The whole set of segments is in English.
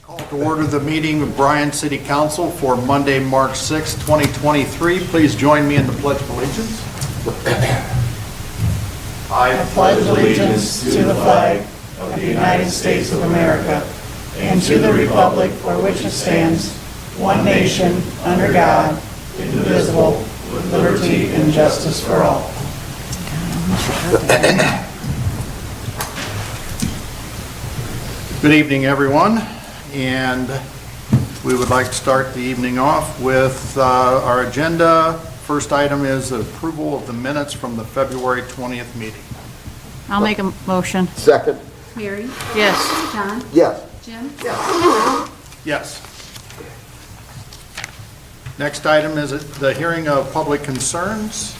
Call to order the meeting of Bryan City Council for Monday, March 6, 2023. Please join me in the Pledge of Allegiance. I pledge allegiance to the flag of the United States of America and to the republic for which it stands, one nation, under God, indivisible, with liberty and justice for all. Good evening, everyone, and we would like to start the evening off with our agenda. First item is approval of the minutes from the February 20th meeting. I'll make a motion. Second. Mary? Yes. John? Yes. Jim? Yes. Next item is the hearing of public concerns.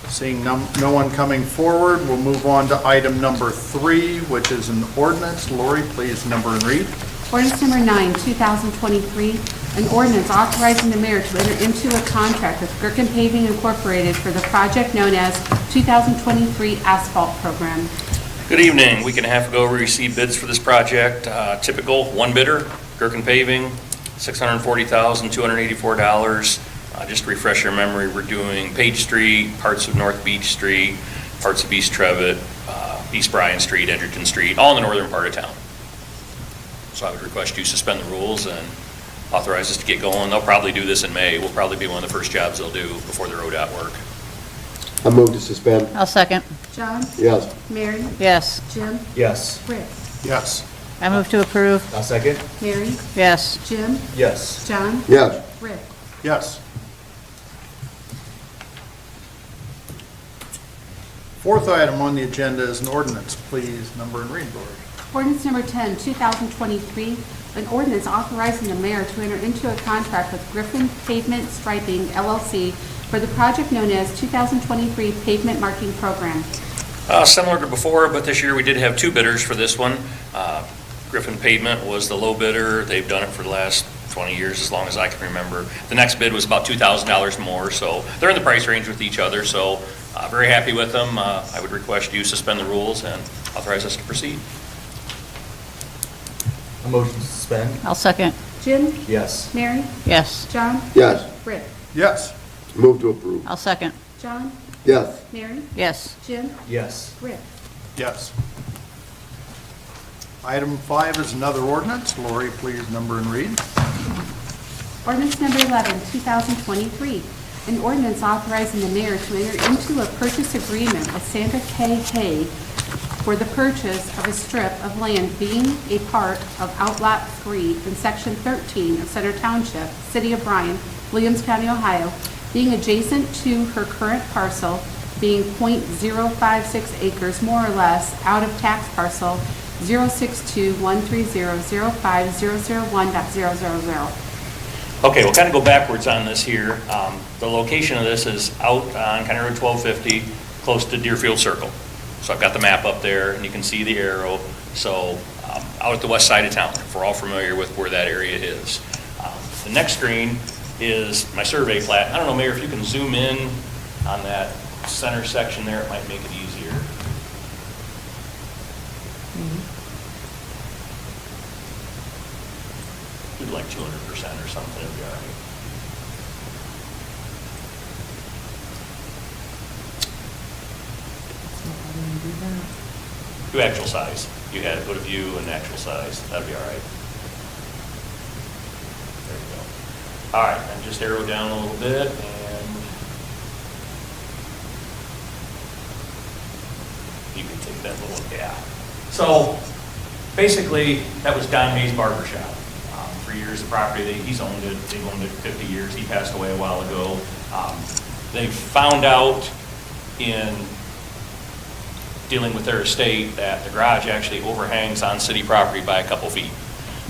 Seeing no one coming forward, we'll move on to item number 3, which is an ordinance. Lori, please number and read. Ordinance number 9, 2023, an ordinance authorizing the mayor to enter into a contract with Gerken Paving Incorporated for the project known as 2023 Asphalt Program. Good evening. A week and a half ago, we received bids for this project. Typical one bidder, Gerken Paving, $640,284. Just to refresh your memory, we're doing Page Street, parts of North Beach Street, parts of East Trevitt, East Bryan Street, Edgerton Street, all in the northern part of town. So I would request you suspend the rules and authorize us to get going. They'll probably do this in May. We'll probably be one of the first jobs they'll do before the road out work. I move to suspend. I'll second. John? Yes. Mary? Yes. Jim? Yes. Rick? Yes. I move to approve. I'll second. Mary? Yes. Jim? Yes. John? Yes. Rick? Yes. Fourth item on the agenda is an ordinance. Please number and read, Lori. Ordinance number 10, 2023, an ordinance authorizing the mayor to enter into a contract with Griffin Pavement Striping LLC for the project known as 2023 Pavement Marking Program. Similar to before, but this year we did have two bidders for this one. Griffin Pavement was the low bidder. They've done it for the last 20 years, as long as I can remember. The next bid was about $2,000 more, so they're in the price range with each other, so very happy with them. I would request you suspend the rules and authorize us to proceed. A motion to suspend? I'll second. Jim? Yes. Mary? Yes. John? Yes. Rick? Yes. Move to approve. I'll second. John? Yes. Mary? Yes. Jim? Yes. Rick? Yes. Item 5 is another ordinance. Lori, please number and read. Ordinance number 11, 2023, an ordinance authorizing the mayor to enter into a purchase agreement with Sandra K. Hay for the purchase of a strip of land being a part of Outlot 3 in Section 13 of Center Township, City of Bryan, Williams County, Ohio, being adjacent to her current parcel, being .056 acres more or less out of tax parcel 062-130-05001.000. Okay, we'll kind of go backwards on this here. The location of this is out on County Road 1250, close to Deerfield Circle. So I've got the map up there, and you can see the arrow. So out at the west side of town, if we're all familiar with where that area is. The next screen is my survey plat. I don't know, Mayor, if you can zoom in on that center section there, it might make it easier. Do like 200% or something, it'll be all right. Do actual size. You had to go to view and actual size. That'd be all right. There you go. All right, and just arrow down a little bit, and you can take that little gap. So basically, that was Don Hayes Barber Shop. For years, the property, he's owned it. They've owned it 50 years. He passed away a while ago. They found out in dealing with their estate that the garage actually overhangs on city property by a couple feet.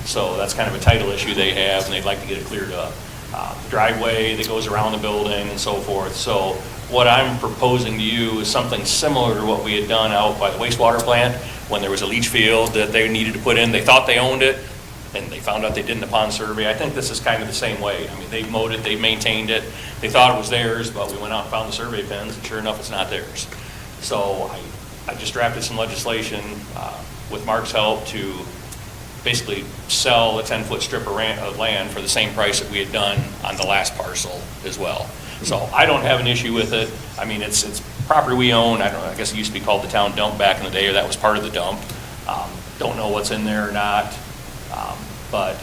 So that's kind of a title issue they have, and they'd like to get it cleared up. The driveway that goes around the building and so forth. So what I'm proposing to you is something similar to what we had done out by the wastewater plant when there was a leach field that they needed to put in. They thought they owned it, and they found out they didn't upon survey. I think this is kind of the same way. I mean, they've mowed it, they've maintained it. They thought it was theirs, but we went out and found the survey pins, and sure enough, it's not theirs. So I just drafted some legislation with Mark's help to basically sell a 10-foot strip of land for the same price that we had done on the last parcel as well. So I don't have an issue with it. I mean, it's property we own. I don't know, I guess it used to be called the town dump back in the day, or that was part of the dump. Don't know what's in there or not, but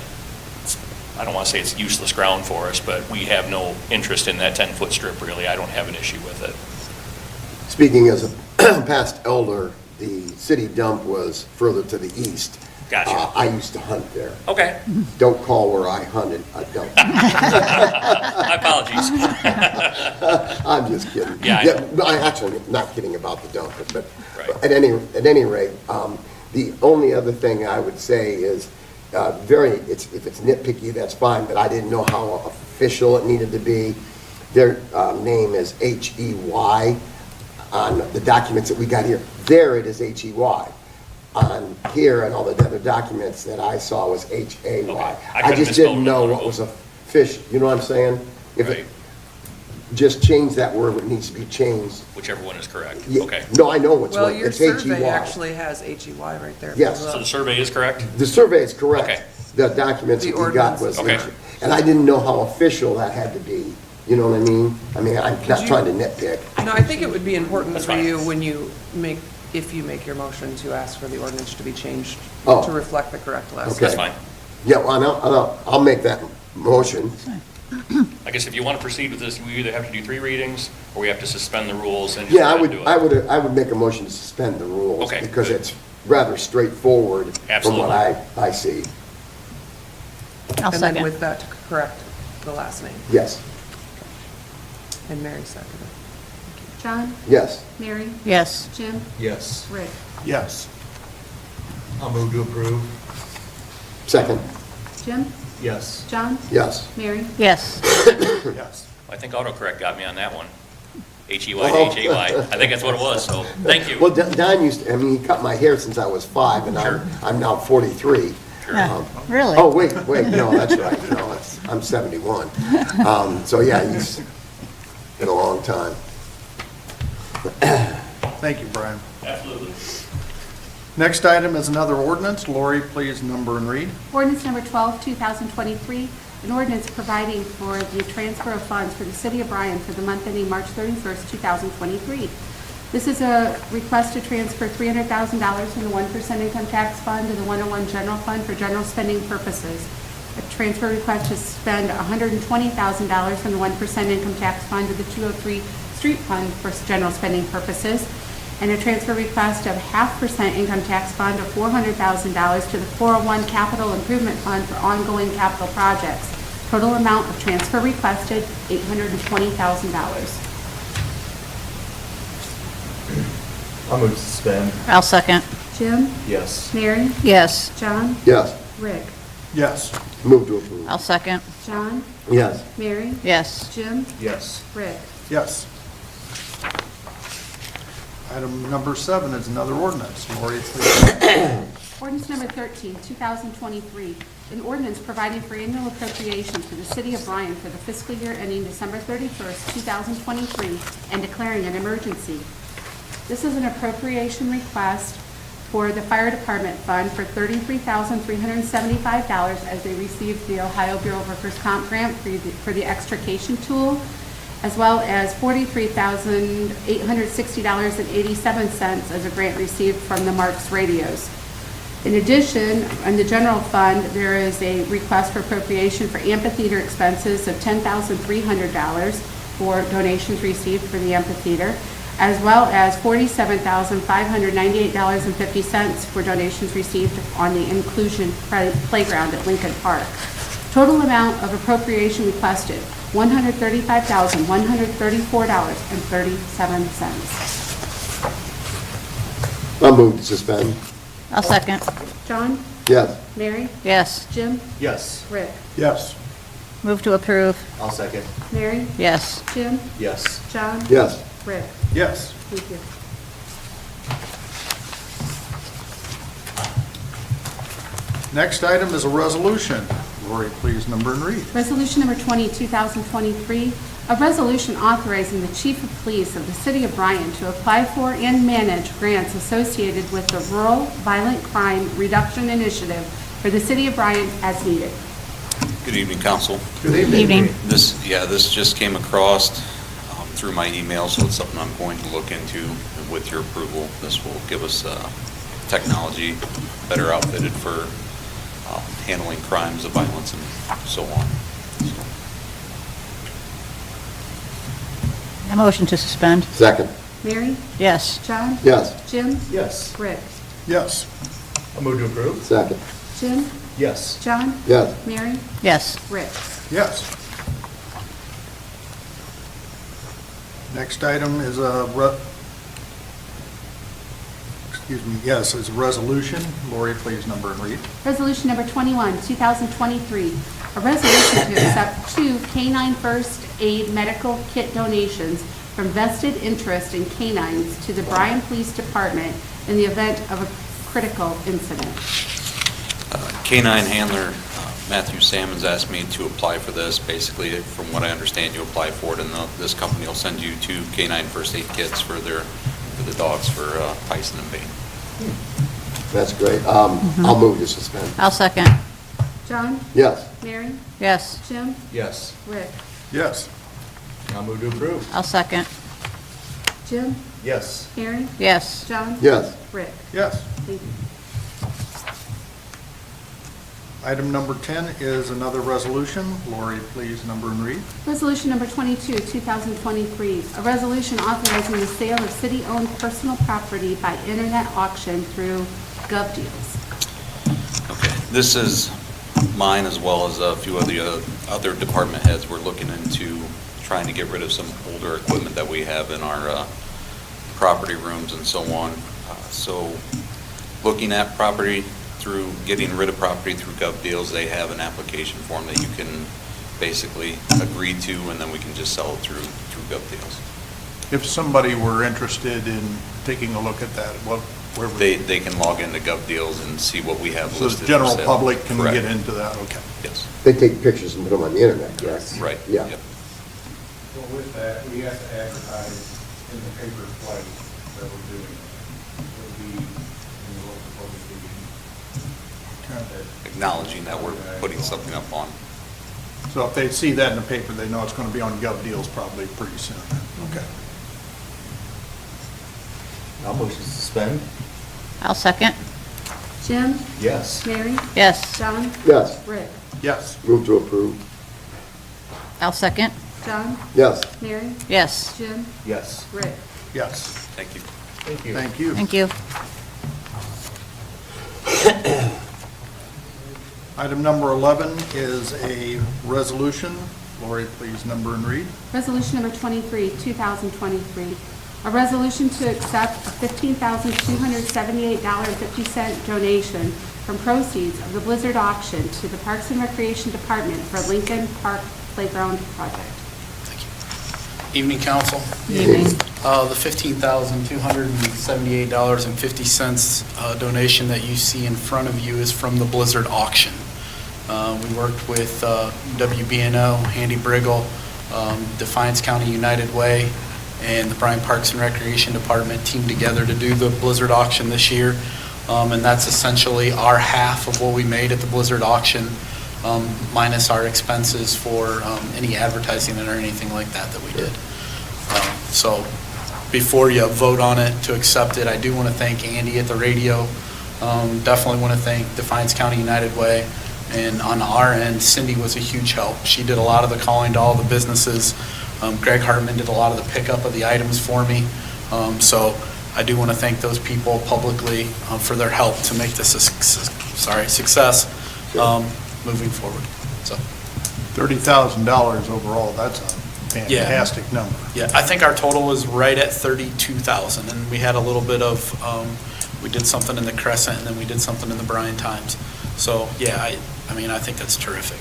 I don't want to say it's useless ground for us, but we have no interest in that 10-foot strip, really. I don't have an issue with it. Speaking as a past elder, the city dump was further to the east. Gotcha. I used to hunt there. Okay. Don't call where I hunted a dump. My apologies. I'm just kidding. Yeah, I know. I'm actually not kidding about the dump, but Right. at any rate, the only other thing I would say is, if it's nitpicky, that's fine, but I didn't know how official it needed to be. Their name is H-E-Y on the documents that we got here. There it is H-E-Y. On here and all the other documents that I saw was H-A-Y. Okay. I I could've just misspelled didn't it know a little what was a fish, you know what I'm saying? If Right. it, just change that word, it needs to be changed. Whichever one is correct. Yeah, Okay. No, I know what's Well, what, your it's H-E-Y. survey actually has HEY right there. Yes. So the survey is correct? The survey is correct. Okay. The documents The that we got was, ordinance. Okay. and I didn't know how official that had to be, you know what I mean? I mean, I'm not you- trying to nitpick. No, I think it would be important That's for fine. you when you make, if you make your motion to ask for the ordinance to be changed Oh. to reflect the correct list. Okay. That's fine. Yeah, well, I'll make that motion. I guess if you want to proceed with this, we either have to do 3 readings, or we have to suspend the rules and just Yeah, not do it. I would make a motion to suspend the rules. Okay, Because good. it's rather straightforward from Absolutely. what I see. I'll And then second. with that, to correct the last name. Yes, And Mary seconded. John, yes. Mary, Yes. Jim, Yes. Rick. Yes. I'll move to approve. Second, Jim, Yes. John, yes. Mary, Yes. Yes. I think autocorrect got me on that one. H-E-Y to Oh. H-A-Y. I think that's what it was, so thank you. Well, Don used to, I mean, he cut my hair since I was 5, and Sure. I'm now 43. Yeah, Really? Oh, wait, no, that's right, no, I'm 71. So, yeah, he's been a long time. Thank you, Brian. Absolutely. Next item is another ordinance. Lori, please number and read. Ordinance number 12, 2023, an ordinance providing for the transfer of funds for the city of Bryan for the month ending March 31st, 2023. This is a request to transfer $300,000 from the 1% income tax fund to the 101 general fund for general spending purposes. A transfer request to spend $120,000 from the 1% income tax fund to the 203 street fund for general spending purposes, and a transfer request of 0.5% income tax fund of $400,000 to the 401 capital improvement fund for ongoing capital projects. Total amount of transfer requested, $820,000. I'll move to suspend. I'll second. Jim, Yes. Mary, Yes. John, Yes, Rick. Yes. move to approve. I'll second. John, Yes, Mary, Yes. Jim, Yes. Rick. Yes. Item number 7 is another ordinance. Lori, please. Ordinance number 13, 2023, an ordinance providing for annual appropriations for the city of Bryan for the fiscal year ending December 31st, 2023, and declaring an emergency. This is an appropriation request for the fire department fund for $33,375 as they received the Ohio Bureau of Workers' Comp grant for the extrication tool, as well as $43,860.87 as a grant received from the Marks radios. In addition, in the general fund, there is a request for appropriation for amphitheater expenses of $10,300 for donations received for the amphitheater, as well as $47,598.50 for donations received on the inclusion playground at Lincoln Park. Total amount of appropriation requested, $135,134.37. I'll move to suspend. I'll second. John, Yes, Mary, Yes. Jim, Yes. Rick. Yes. Move to approve. I'll second. Mary, Yes. Jim, Yes. John, yes. Rick. Yes. Thank you. Next item is a resolution. Lori, please number and read. Resolution number 20, 2023, a resolution authorizing the chief of police of the city of Bryan to apply for and manage grants associated with the Rural Violent Crime Reduction Initiative for the city of Bryan as needed. Good evening, council. Good Evening. This just came across through my email, so it's something I'm going to look into. And with your approval, this will give us technology better outfitted for handling crimes of violence and so on. A motion to suspend? Second. Mary? Yes. John? Yes. Jim? Yes. Rick? Yes. I'll move to approve. Second. Jim? Yes. John? Yes. Mary? Yes. Rick? Yes. Next item is a is a resolution. Lori, please number and read. Resolution number 21, 2023, a resolution to accept 2 canine first aid medical kit donations from vested interest in canines to the Bryan Police Department in the event of a critical incident. Canine handler Matthew Salmons asked me to apply for this. Basically, from what I understand, you apply for it, and this company will send you 2 canine first aid kits for the dogs for Tyson and Bane. That's great. I'll move to suspend. I'll second. John? Yes. Mary? Yes. Jim? Yes. Rick? Yes. I'll move to approve. I'll second. Jim? Yes. Mary? Yes. John? Yes. Rick? Yes. Thank you. Item number 10 is another resolution. Lori, please number and read. Resolution number 22, 2023, a resolution authorizing the sale of city-owned personal property by internet auction through GovDeals. Okay, this is mine as well as a few of the other department heads. We're looking into trying to get rid of some older equipment that we have in our property rooms and so on. So looking at property through getting rid of property through GovDeals, they have an application form that you can basically agree to, and then we can just sell it through GovDeals. If somebody were interested in taking a look at that, where would They can log into GovDeals and see what we have so listed. the for general sale. public can Correct. get into that? Okay. Yes, They take pictures and put them on the internet, correct? right. Yeah. Yep. Well, with that, we have to advertise in the paper twice that we're doing it. It'll be in the local publication. Acknowledging that we're putting something up on. So if they see that in the paper, they know it's going to be on GovDeals probably pretty soon. Okay. I'll move to suspend. I'll second. Jim? Yes. Mary? Yes. John? Yes. Rick? Yes. Move to approve. I'll second. John? Yes. Mary? Yes. Jim? Yes. Rick? Yes. Thank you. Thank you. Thank you. Thank you. Item number 11 is a resolution. Lori, please number and read. Resolution number 23, 2023, a resolution to accept a $15,278.50 donation from proceeds of the Blizzard auction to the Parks and Recreation Department for Lincoln Park Playground Project. Evening, council. Evening. The $15,278.50 donation that you see in front of you is from the Blizzard auction. We worked with WB&O, Handy Briggle, Defiance County United Way, and the Bryan Parks and Recreation Department teamed together to do the Blizzard auction this year. And that's essentially our half of what we made at the Blizzard auction, minus our expenses for any advertising or anything like that we did. So before you vote on it to accept it, I do want to thank Andy at the radio. Definitely want to thank Defiance County United Way. And on our end, Cindy was a huge help. She did a lot of the calling to all the businesses. Greg Hartman did a lot of the pickup of the items for me. So I do want to thank those people publicly for their help to make this a success moving forward. So, $30,000 overall, that's a fantastic number. yeah, I think our total was right at $32,000, and we had a little bit of, we did something in the Crescent, and then we did something in the Bryan Times. So, yeah, I mean, I think that's terrific.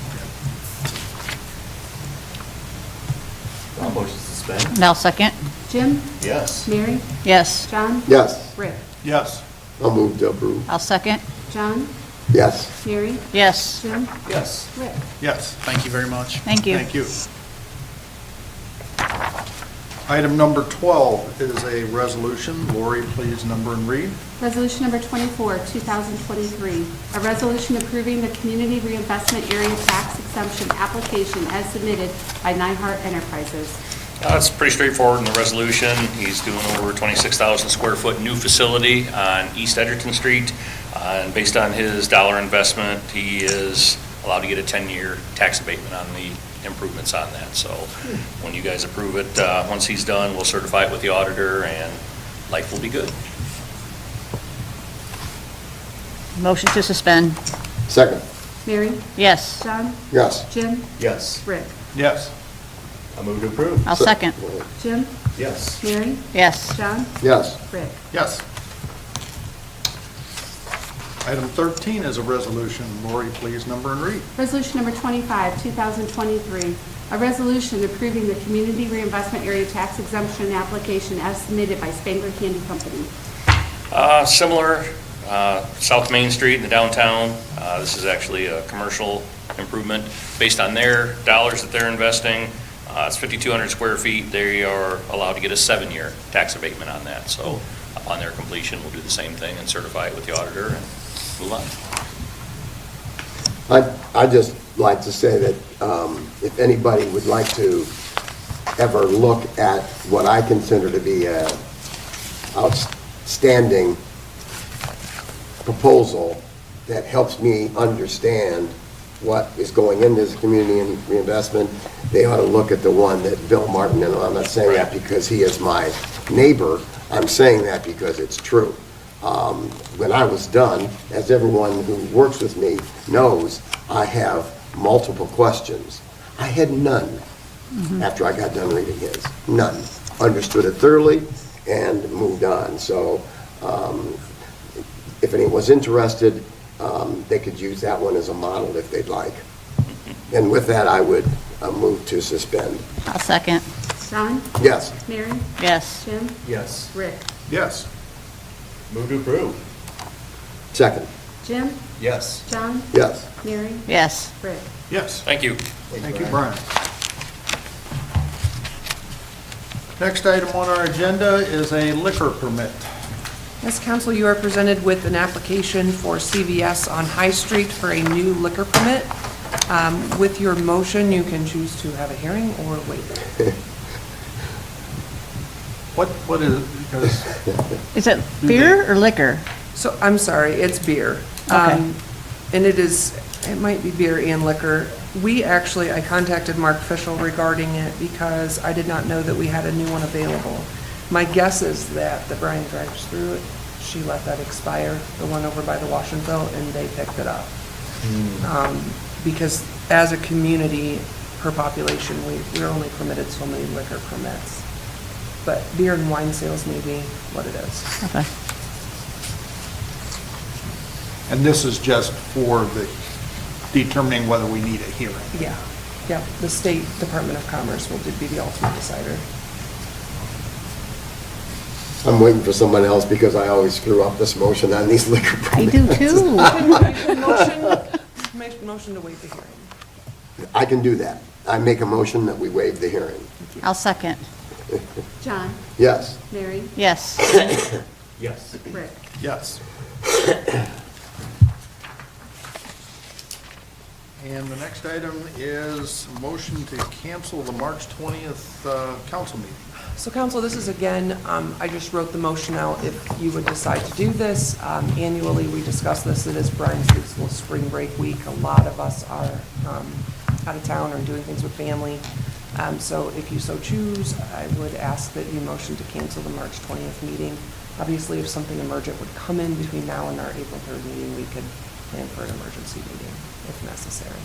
I'll motion to suspend. And I'll second. Jim? Yes. Mary? Yes. John? Yes. Rick? Yes. I'll move to approve. I'll second. John? Yes. Mary? Yes. Jim? Yes. Rick? Yes. Thank you very much. Thank you. Thank you. Item number 12 is a resolution. Lori, please number and read. Resolution number 24, 2023, a resolution approving the Community Reinvestment Area Tax Exemption application as submitted by Nyhart Enterprises. It's pretty straightforward in the resolution. He's doing over 26,000 square foot new facility on East Edgerton Street. And based on his dollar investment, he is allowed to get a 10-year tax abatement on the improvements on that. So when you guys approve it, once he's done, we'll certify it with the auditor and life will be good. Motion to suspend. Second. Mary? Yes. John? Yes. Jim? Yes. Rick? Yes. I'll move to approve. I'll second. Jim? Yes. Mary? Yes. John? Yes. Rick? Yes. Item 13 is a resolution. Lori, please number and read. Resolution number 25, 2023, a resolution approving the Community Reinvestment Area Tax Exemption application as submitted by Spangler Candy Company. Similar, South Main Street in the downtown. This is actually a commercial improvement based on their dollars that they're investing. It's 5,200 square feet. They are allowed to get a 7-year tax abatement on that. So upon their completion, we'll do the same thing and certify it with the auditor and move on. I'd just like to say that if anybody would like to ever look at what I consider to be a outstanding proposal that helps me understand what is going into this community and reinvestment, they ought to look at the one that Bill Martin, and I'm not saying that because he is my neighbor, I'm saying that because it's true. When I was done, as everyone who works with me knows, I have multiple questions. I had none after I got done reading his. None. Understood it thoroughly and moved on. So if anyone was interested, they could use that one as a model if they'd like. And with that, I would move to suspend. I'll second. John? Yes. Mary? Yes. Jim? Yes. Rick? Yes. Move to approve. Second. Jim? Yes. John? Yes. Mary? Yes. Rick? Yes. Thank you. Thank you, Brian. Next item on our agenda is a liquor permit. Yes, council, you are presented with an application for CVS on High Street for a new liquor permit. With your motion, you can choose to have a hearing or wait. What is it? Because Is it beer or liquor? So, I'm sorry, it's beer. Okay. And it might be beer and liquor. I contacted Mark Fischel regarding it because I did not know that we had a new one available. My guess is that the Bryan drives through it. She let that expire, the one over by the wash and fill, and they picked it up. Because as a community, per population, we're only permitted so many liquor permits. But beer and wine sales may be what it is. Okay. And this is just for the determining whether we need a hearing. Yeah, the State Department of Commerce will be the ultimate decider. I'm waiting for someone else because I always screw up this motion on these liquor I permits. do too. Make a motion to waive the hearing. I can do that. I make a motion that we waive the hearing. I'll second. John? Yes. Mary? Yes. Yes. Rick? Yes. And the next item is motion to cancel the March 20th council meeting. So council, this is again, I just wrote the motion out if you would decide to do this. Annually, we discuss this. It is Brian's little spring break week. A lot of us are out of town or doing things with family. So if you so choose, I would ask that you motion to cancel the March 20th meeting. Obviously, if something emergent would come in between now and our April 3rd meeting, we could plan for an emergency meeting if necessary.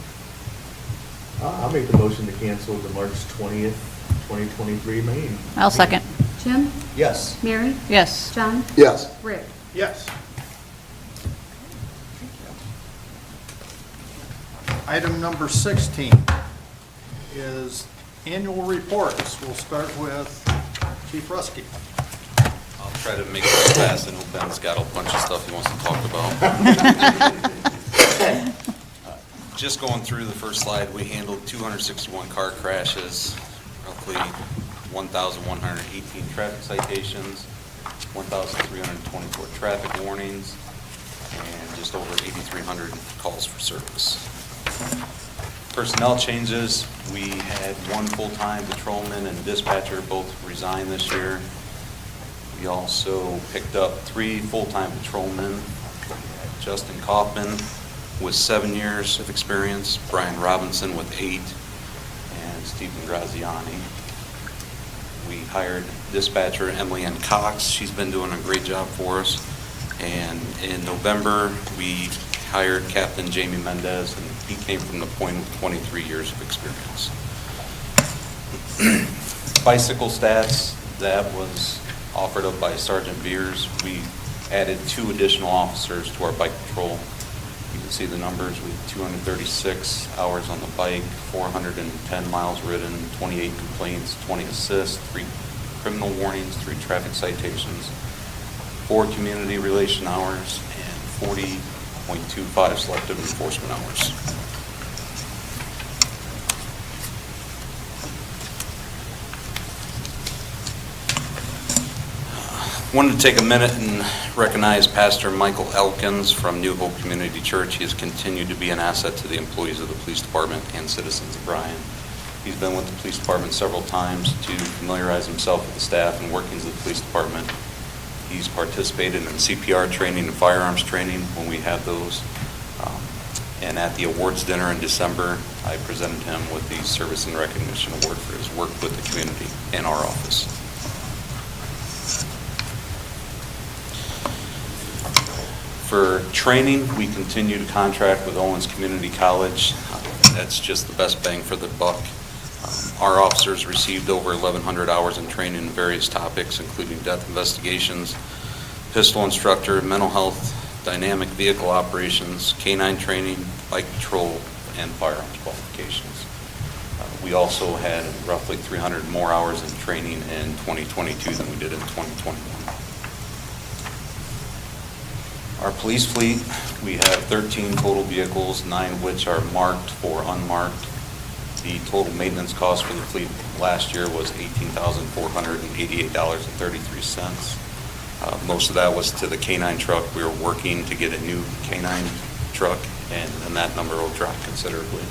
I'll make the motion to cancel the March 20th, 2023 meeting. I'll second. Jim? Yes. Mary? Yes. John? Yes. Rick? Yes. Item number 16 is annual reports. We'll start with Chief Rusky. I'll try to make it fast. I know Ben's got a bunch of stuff he wants to talk about. Just going through the first slide, we handled 261 car crashes, roughly 1,118 traffic citations, 1,324 traffic warnings, and just over 8,300 calls for service. Personnel changes, we had one full-time patrolman and dispatcher both resign this year. We also picked up 3 full-time patrolmen, Justin Kaufman with 7 years of experience, Brian Robinson with 8, and Stephen Graziani. We hired dispatcher Emily Ann Cox. She's been doing a great job for us. And in November, we hired Captain Jamie Mendez, and he came from the point with 23 years of experience. Bicycle stats, that was offered up by Sergeant Beers. We added 2 additional officers to our bike patrol. You can see the numbers with 236 hours on the bike, 410 miles ridden, 28 complaints, 20 assists, 3 criminal warnings, 3 traffic citations, 4 community relation hours, and 40.25 selective enforcement hours. Wanted to take a minute and recognize Pastor Michael Elkins from New Hope Community Church. He has continued to be an asset to the employees of the police department and citizens of Bryan. He's been with the police department several times to familiarize himself with the staff and workings of the police department. He's participated in CPR training and firearms training when we have those. And at the awards dinner in December, I presented him with the Service and Recognition Award for his work with the community and our office. For training, we continue to contract with Owens Community College. That's just the best bang for the buck. Our officers received over 1,100 hours in training in various topics, including death investigations, pistol instructor, mental health, dynamic vehicle operations, canine training, bike patrol, and firearms qualifications. We also had roughly 300 more hours in training in 2022 than we did in 2021. Our police fleet, we have 13 total vehicles, 9 of which are marked or unmarked. The total maintenance cost for the fleet last year was $18,488.33. Most of that was to the canine truck. We were working to get a new canine truck, and that number will drop considerably.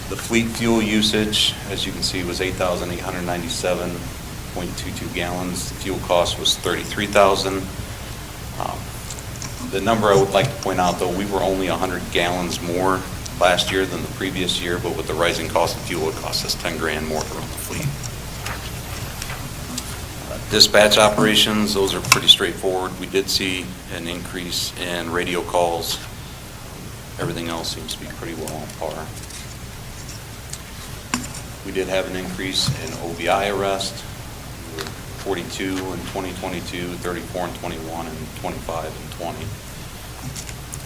The fleet fuel usage, as you can see, was 8,897.22 gallons. The fuel cost was $33,000. The number I would like to point out, though, we were only 100 gallons more last year than the previous year, but with the rising cost of fuel, it cost us 10 grand more to run the fleet. Dispatch operations, those are pretty straightforward. We did see an increase in radio calls. Everything else seems to be pretty well on par. We did have an increase in OBI arrest. 42 in 2022, 34 in 21, and 25 in 20.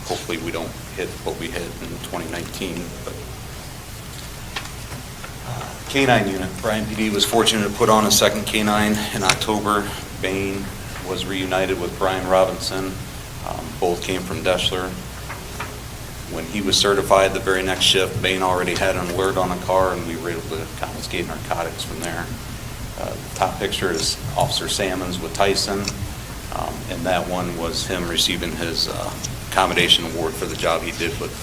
Hopefully we don't hit what we hit in 2019. But canine unit, Bryan PD was fortunate to put on a second canine in October. Bain was reunited with Brian Robinson. Both came from Deschler. When he was certified the very next shift, Bain already had an alert on a car, and we were able to confiscate narcotics from there. The top picture is Officer Salmons with Tyson, and that one was him receiving his accommodation award for the job he did with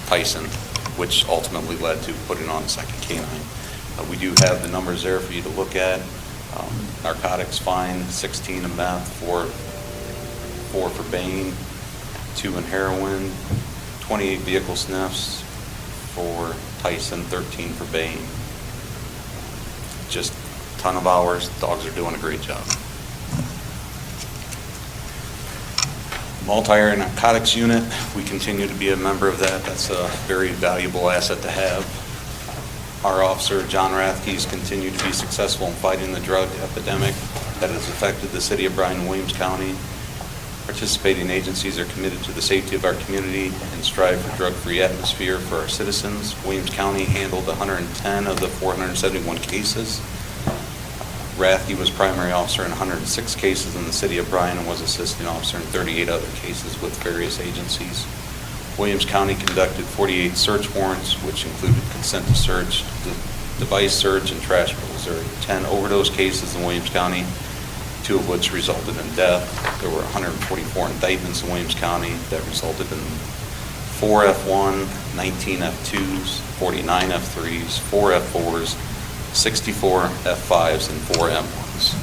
Tyson, which ultimately led to putting on a second canine. We do have the numbers there for you to look at. Narcotics fine, 16 in meth, 4 for Bain, 2 in heroin, 28 vehicle sniffs for Tyson, 13 for Bain. Just ton of hours. Dogs are doing a great job. Multi-area narcotics unit, we continue to be a member of that. That's a very valuable asset to have. Our officer, John Rathke's, continued to be successful in fighting the drug epidemic that has affected the city of Bryan and Williams County. Participating agencies are committed to the safety of our community and strive for drug-free atmosphere for our citizens. Williams County handled 110 of the 471 cases. Rathke was primary officer in 106 cases in the city of Bryan and was assisting officer in 38 other cases with various agencies. Williams County conducted 48 search warrants, which included consent to search, device search, and trash pulls. There are 10 overdose cases in Williams County, 2 of which resulted in death. There were 144 indictments in Williams County that resulted in 4 F1, 19 F2s, 49 F3s, 4 F4s, 64 F5s, and 4 M1s.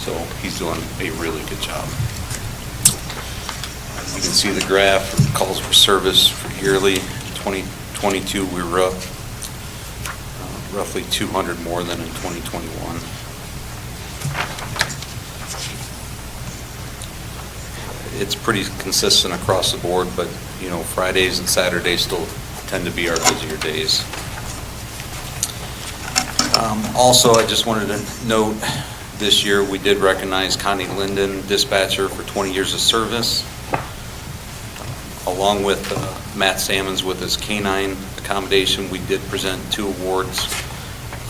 So he's doing a really good job. You can see the graph, calls for service for yearly. 2022, we were up roughly 200 more than in 2021. It's pretty consistent across the board, but, you know, Fridays and Saturdays still tend to be our busier days. Also, I just wanted to note, this year we did recognize Connie Linden, dispatcher, for 20 years of service, along with Matt Sammons with his canine accommodation. We did present 2 awards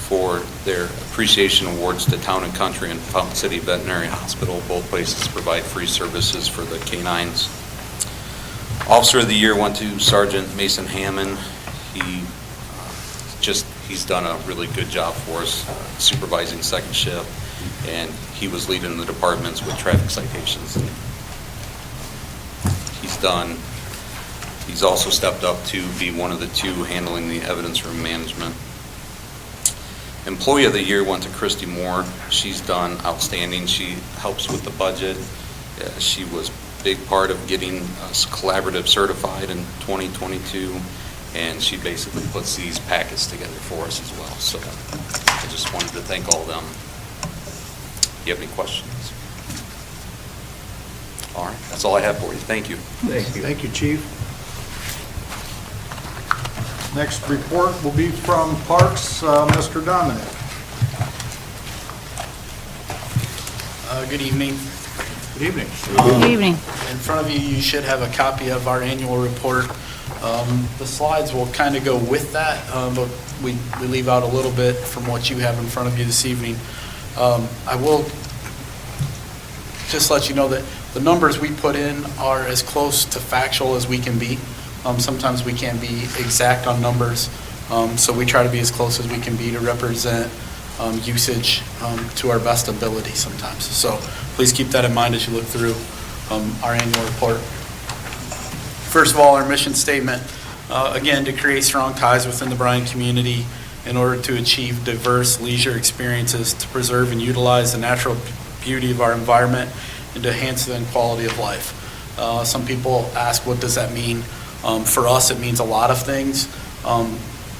for their appreciation awards to Town and Country and Fountain City Veterinary Hospital. Both places provide free services for the canines. Officer of the Year went to Sergeant Mason Hammond. He's done a really good job for us, supervising second shift, and he was leading the departments with traffic citations. He's also stepped up to be one of the 2 handling the evidence room management. Employee of the Year went to Christy Moore. She's done outstanding. She helps with the budget. She was a big part of getting us collaborative certified in 2022, and she basically puts these packets together for us as well. So I just wanted to thank all of them. Do you have any questions? All right, that's all I have for you. Thank you. Thank you. Thank you, Chief. Next report will be from Parks, Mr. Dominic. Good evening. Good evening. Good evening. In front of you, you should have a copy of our annual report. The slides will kind of go with that, but we leave out a little bit from what you have in front of you this evening. I will just let you know that the numbers we put in are as close to factual as we can be. Sometimes we can't be exact on numbers, so we try to be as close as we can be to represent usage to our best ability sometimes. So please keep that in mind as you look through our annual report. First of all, our mission statement, again, to create strong ties within the Bryan community in order to achieve diverse leisure experiences, to preserve and utilize the natural beauty of our environment, and to enhance the quality of life. Some people ask, what does that mean? For us, it means a lot of things.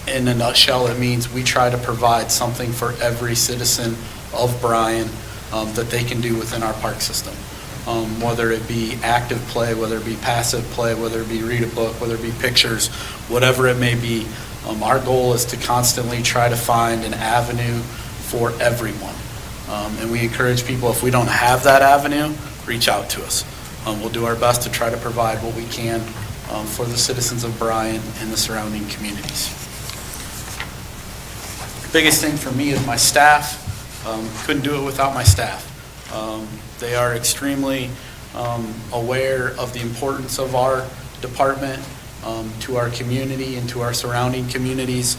In a nutshell, it means we try to provide something for every citizen of Bryan that they can do within our park system. Whether it be active play, whether it be passive play, whether it be read a book, whether it be pictures, whatever it may be. Our goal is to constantly try to find an avenue for everyone. And we encourage people, if we don't have that avenue, reach out to us. We'll do our best to try to provide what we can for the citizens of Bryan and the surrounding communities. The biggest thing for me is my staff. Couldn't do it without my staff. They are extremely aware of the importance of our department to our community and to our surrounding communities.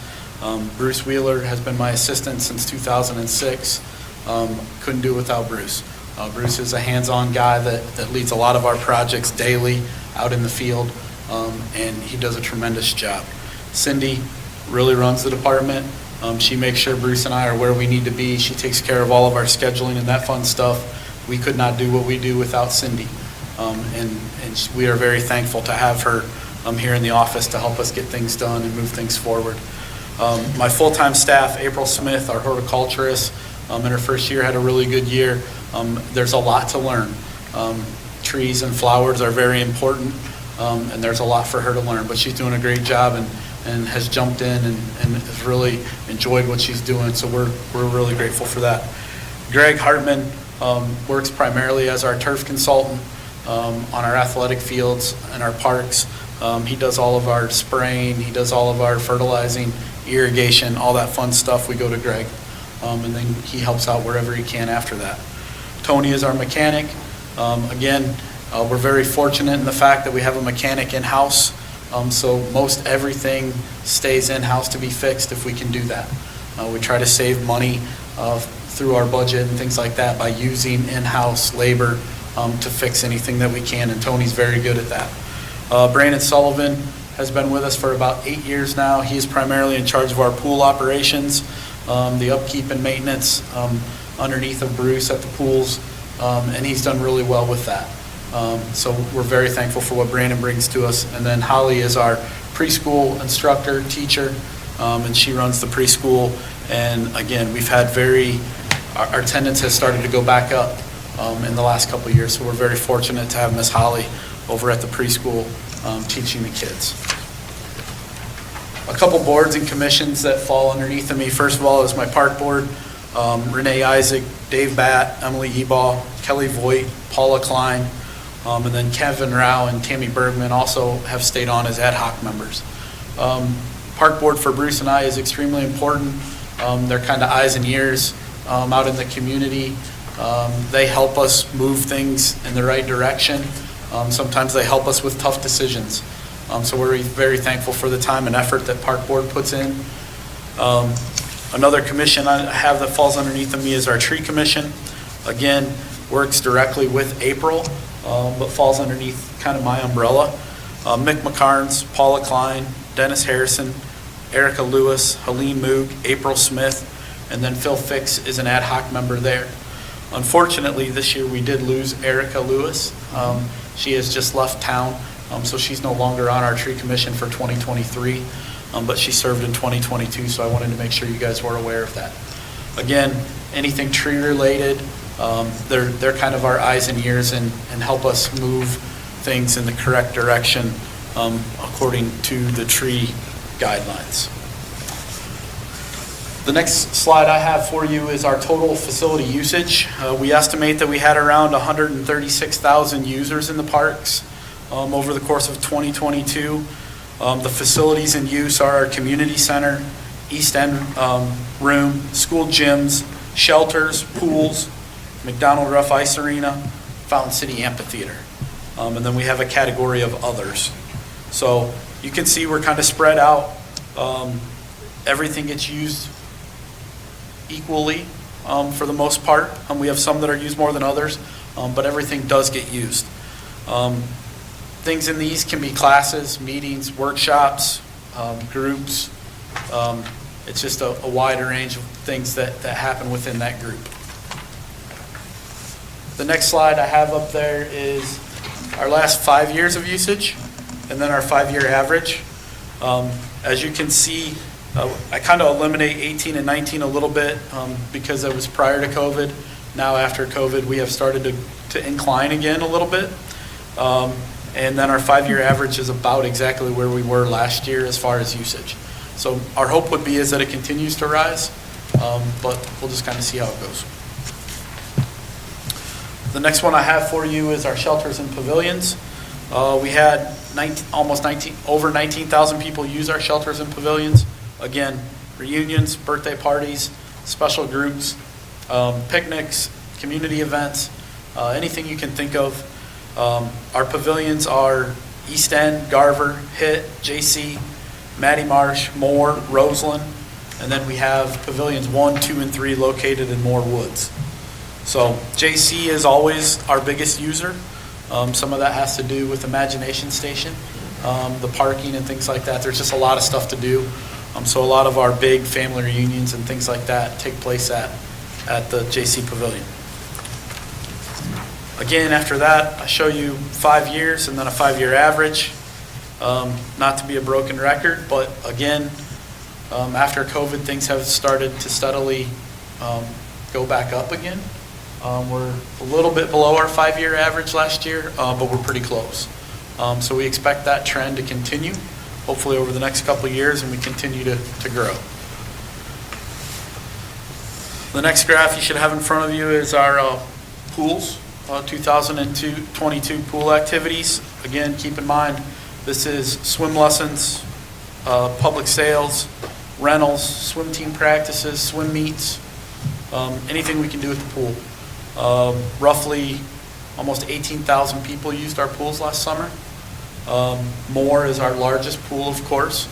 Bruce Wheeler has been my assistant since 2006. Couldn't do it without Bruce. Bruce is a hands-on guy that leads a lot of our projects daily out in the field, and he does a tremendous job. Cindy really runs the department. She makes sure Bruce and I are where we need to be. She takes care of all of our scheduling and that fun stuff. We could not do what we do without Cindy. And we are very thankful to have her here in the office to help us get things done and move things forward. My full-time staff, April Smith, our horticulturist, in her first year had a really good year. There's a lot to learn. Trees and flowers are very important, and there's a lot for her to learn, but she's doing a great job and has jumped in and has really enjoyed what she's doing, so we're really grateful for that. Greg Hartman works primarily as our turf consultant on our athletic fields and our parks. He does all of our spraying, he does all of our fertilizing, irrigation, all that fun stuff. We go to Greg, and then he helps out wherever he can after that. Tony is our mechanic. Again, we're very fortunate in the fact that we have a mechanic in-house, so most everything stays in-house to be fixed if we can do that. We try to save money through our budget and things like that by using in-house labor to fix anything that we can, and Tony's very good at that. Brandon Sullivan has been with us for about 8 years now. He is primarily in charge of our pool operations, the upkeep and maintenance underneath of Bruce at the pools, and he's done really well with that. So we're very thankful for what Brandon brings to us. And then Holly is our preschool instructor, teacher, and she runs the preschool. And again, we've had our attendance has started to go back up in the last couple of years, so we're very fortunate to have Miss Holly over at the preschool teaching the kids. A couple boards and commissions that fall underneath of me. First of all is my park board. Renee Isaac, Dave Batt, Emily Ebal, Kelly Voigt, Paula Klein, and then Kevin Rao and Tammy Bergman also have stayed on as ad hoc members. Park board for Bruce and I is extremely important. They're kind of eyes and ears out in the community. They help us move things in the right direction. Sometimes they help us with tough decisions. So we're very thankful for the time and effort that Park Board puts in. Another commission I have that falls underneath of me is our Tree Commission. Again, works directly with April, but falls underneath kind of my umbrella. Mick McCarnes, Paula Klein, Dennis Harrison, Erica Lewis, Helene Moog, April Smith, and then Phil Fix is an ad hoc member there. Unfortunately, this year we did lose Erica Lewis. She has just left town, so she's no longer on our tree commission for 2023, but she served in 2022, so I wanted to make sure you guys were aware of that. Again, anything tree related, they're kind of our eyes and ears and help us move things in the correct direction according to the tree guidelines. The next slide I have for you is our total facility usage. We estimate that we had around 136,000 users in the parks over the course of 2022. The facilities in use are our community center, East End room, school gyms, shelters, pools, McDonald Rough Ice Arena, Fountain City Amphitheater. And then we have a category of others. So you can see we're kind of spread out. Everything gets used equally for the most part. We have some that are used more than others, but everything does get used. Things in these can be classes, meetings, workshops, groups. It's just a wider range of things that happen within that group. The next slide I have up there is our last 5 years of usage and then our 5-year average. As you can see, I kind of eliminate 18 and 19 a little bit because it was prior to COVID. Now after COVID, we have started to incline again a little bit. And then our 5-year average is about exactly where we were last year as far as usage. So our hope would be is that it continues to rise, but we'll just kind of see how it goes. The next one I have for you is our shelters and pavilions. We had over 19,000 people use our shelters and pavilions. Again, reunions, birthday parties, special groups, picnics, community events, anything you can think of. Our pavilions are East End, Garver, Hitt, JC, Matty Marsh, Moore, Roseland, and then we have pavilions 1, 2, and 3 located in Moore Woods. So JC is always our biggest user. Some of that has to do with Imagination Station, the parking and things like that. There's just a lot of stuff to do. So a lot of our big family reunions and things like that take place at the JC Pavilion. Again, after that, I show you 5 years and then a 5-year average. Not to be a broken record, but again, after COVID, things have started to steadily go back up again. We're a little bit below our 5-year average last year, but we're pretty close. So we expect that trend to continue, hopefully over the next couple of years, and we continue to grow. The next graph you should have in front of you is our pools, 2022 pool activities. Again, keep in mind, this is swim lessons, public sales, rentals, swim team practices, swim meets, anything we can do at the pool. Roughly almost 18,000 people used our pools last summer. Moore is our largest pool, of course.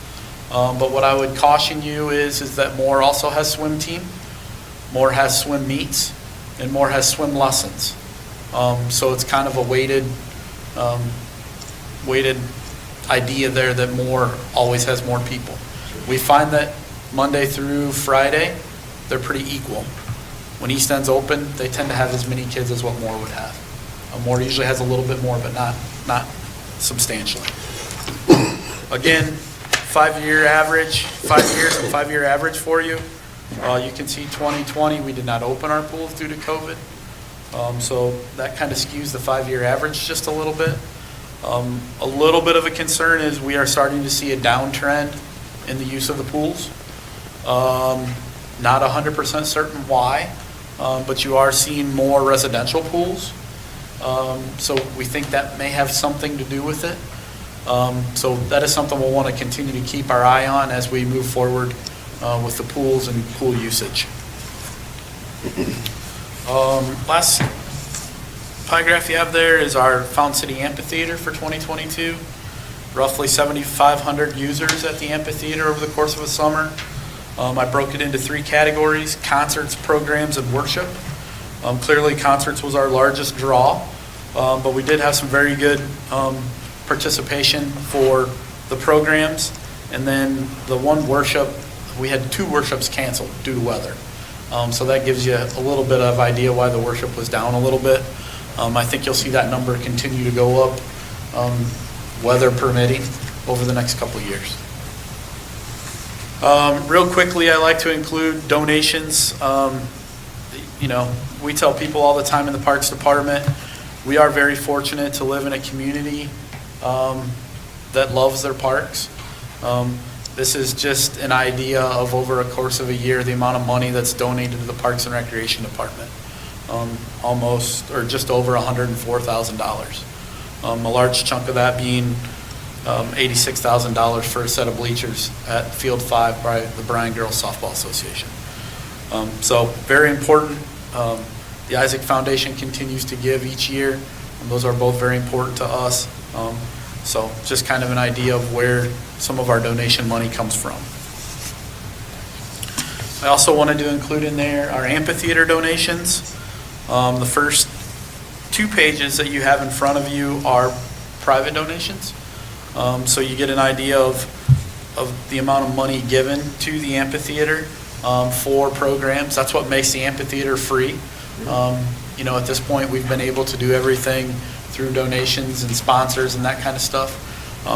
But what I would caution you is that Moore also has swim team, Moore has swim meets, and Moore has swim lessons. So it's kind of a weighted idea there that Moore always has more people. We find that Monday through Friday, they're pretty equal. When East End's open, they tend to have as many kids as what Moore would have. Moore usually has a little bit more, but not substantially. Again, 5-year average, 5 years and 5-year average for you. You can see 2020, we did not open our pools due to COVID. So that kind of skews the 5-year average just a little bit. A little bit of a concern is we are starting to see a downtrend in the use of the pools. Not 100% certain why, but you are seeing more residential pools. So we think that may have something to do with it. So that is something we'll want to continue to keep our eye on as we move forward with the pools and pool usage. Last pie graph you have there is our Fountain City Amphitheater for 2022. Roughly 7,500 users at the amphitheater over the course of a summer. I broke it into 3 categories: concerts, programs, and worship. Clearly, concerts was our largest draw, but we did have some very good participation for the programs. And then the one worship, we had 2 worships canceled due to weather. So that gives you a little bit of idea why the worship was down a little bit. I think you'll see that number continue to go up, weather permitting, over the next couple of years. Real quickly, I like to include donations. We tell people all the time in the Parks Department, we are very fortunate to live in a community that loves their parks. This is just an idea of, over a course of a year, the amount of money that's donated to the Parks and Recreation Department. Almost, or just over $104,000. A large chunk of that being $86,000 for a set of bleachers at Field 5 by the Bryan Girls Softball Association. So very important. The Isaac Foundation continues to give each year, and those are both very important to us. So just kind of an idea of where some of our donation money comes from. I also wanted to include in there our amphitheater donations. The first 2 pages that you have in front of you are private donations. So you get an idea of the amount of money given to the amphitheater for programs. That's what makes the amphitheater free. At this point, we've been able to do everything through donations and sponsors and that kind of stuff.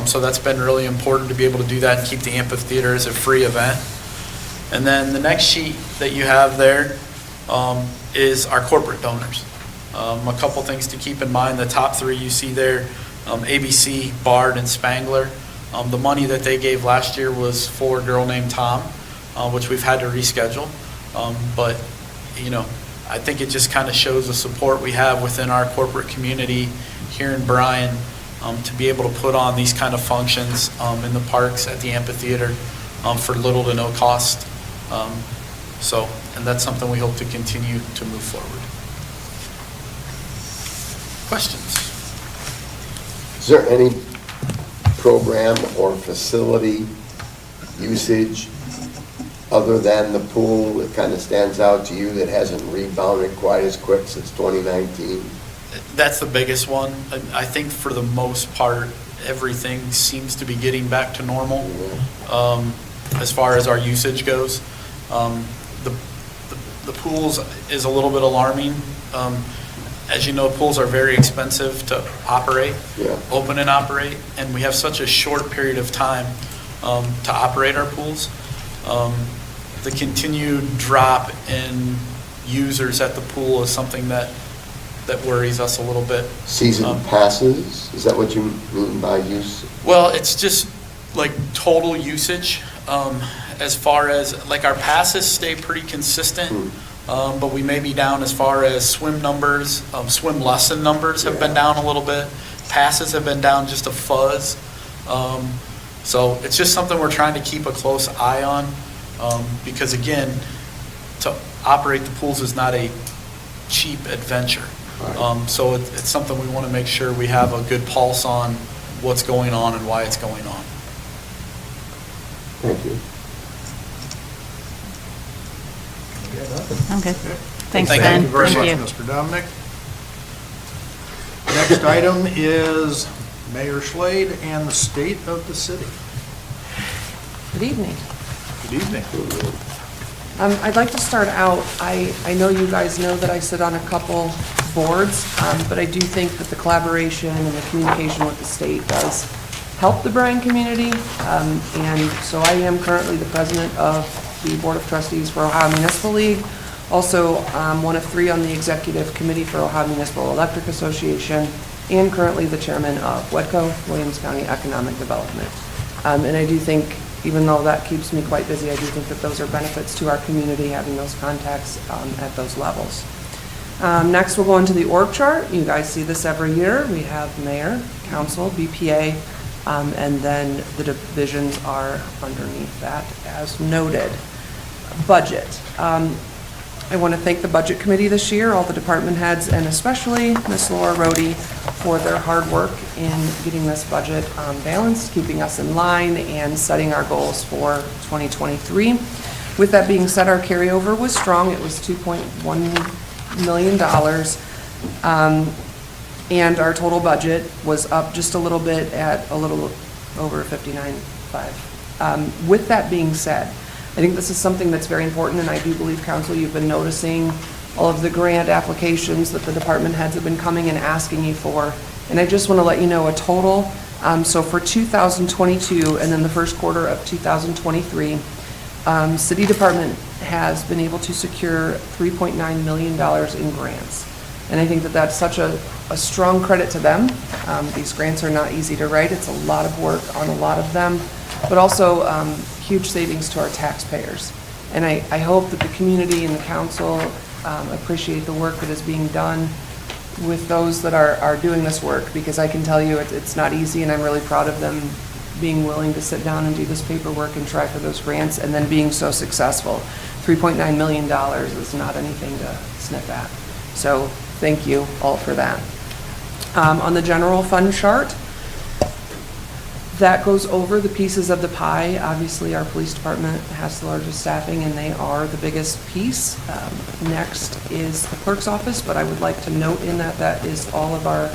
So that's been really important to be able to do that and keep the amphitheater as a free event. And then the next sheet that you have there is our corporate donors. A couple things to keep in mind. The top 3 you see there, ABC, Bard, and Spangler. The money that they gave last year was for a girl named Tom, which we've had to reschedule. But I think it just kind of shows the support we have within our corporate community here in Bryan to be able to put on these kind of functions in the parks at the amphitheater for little to no cost. And that's something we hope to continue to move forward. Questions? Is there any program or facility usage other than the pool that kind of stands out to you that hasn't rebounded quite as quick since 2019? That's the biggest one. I think for the most part, everything seems to be getting back to normal as far as our usage goes. The pools is a little bit alarming. As you know, pools are very expensive to operate, open and operate, and we have such a short period of time to operate our pools. The continued drop in users at the pool is something that worries us a little bit. Season passes, is that what you mean by use? Well, it's just like total usage. As far as, like, our passes stay pretty consistent, but we may be down as far as swim numbers. Swim lesson numbers have been down a little bit. Passes have been down just a fuzz. So it's just something we're trying to keep a close eye on because, again, to operate the pools is not a cheap adventure. So it's something we want to make sure we have a good pulse on what's going on and why it's going on. Thank you. Okay. Thanks, Thank Ben. Thank you very Thank much, you. Mr. Dominic. Next item is Mayor Slade and the state of the city. Good evening. Good evening. I'd like to start out, I know you guys know that I sit on a couple boards, but I do think that the collaboration and the communication with the state does help the Bryan community. And so I am currently the president of the Board of Trustees for Ohio Municipal League. Also, one of 3 on the executive committee for Ohio Municipal Electric Association, and currently the chairman of WEDCO, Williams County Economic Development. And I do think, even though that keeps me quite busy, I do think that those are benefits to our community, having those contacts at those levels. Next, we'll go into the org chart. You guys see this every year. We have mayor, council, BPA, and then the divisions are underneath that as noted. Budget. I want to thank the Budget Committee this year, all the department heads, and especially Ms. Laura Rohde for their hard work in getting this budget balanced, keeping us in line, and setting our goals for 2023. With that being said, our carryover was strong. It was $2.1 million, and our total budget was up just a little bit at a little over 59.5. With that being said, I think this is something that's very important, and I do believe, Council, you've been noticing all of the grant applications that the department heads have been coming and asking you for. And I just want to let you know a total. So for 2022 and then the first quarter of 2023, City Department has been able to secure $3.9 million in grants. And I think that that's such a strong credit to them. These grants are not easy to write. It's a lot of work on a lot of them, but also huge savings to our taxpayers. And I hope that the community and the council appreciate the work that is being done with those that are doing this work, because I can tell you it's not easy, and I'm really proud of them being willing to sit down and do this paperwork and try for those grants, and then being so successful. $3.9 million is not anything to sniff at. So thank you all for that. On the general fund chart, that goes over the pieces of the pie. Obviously, our police department has the largest staffing, and they are the biggest piece. Next is the clerk's office, but I would like to note in that is all of our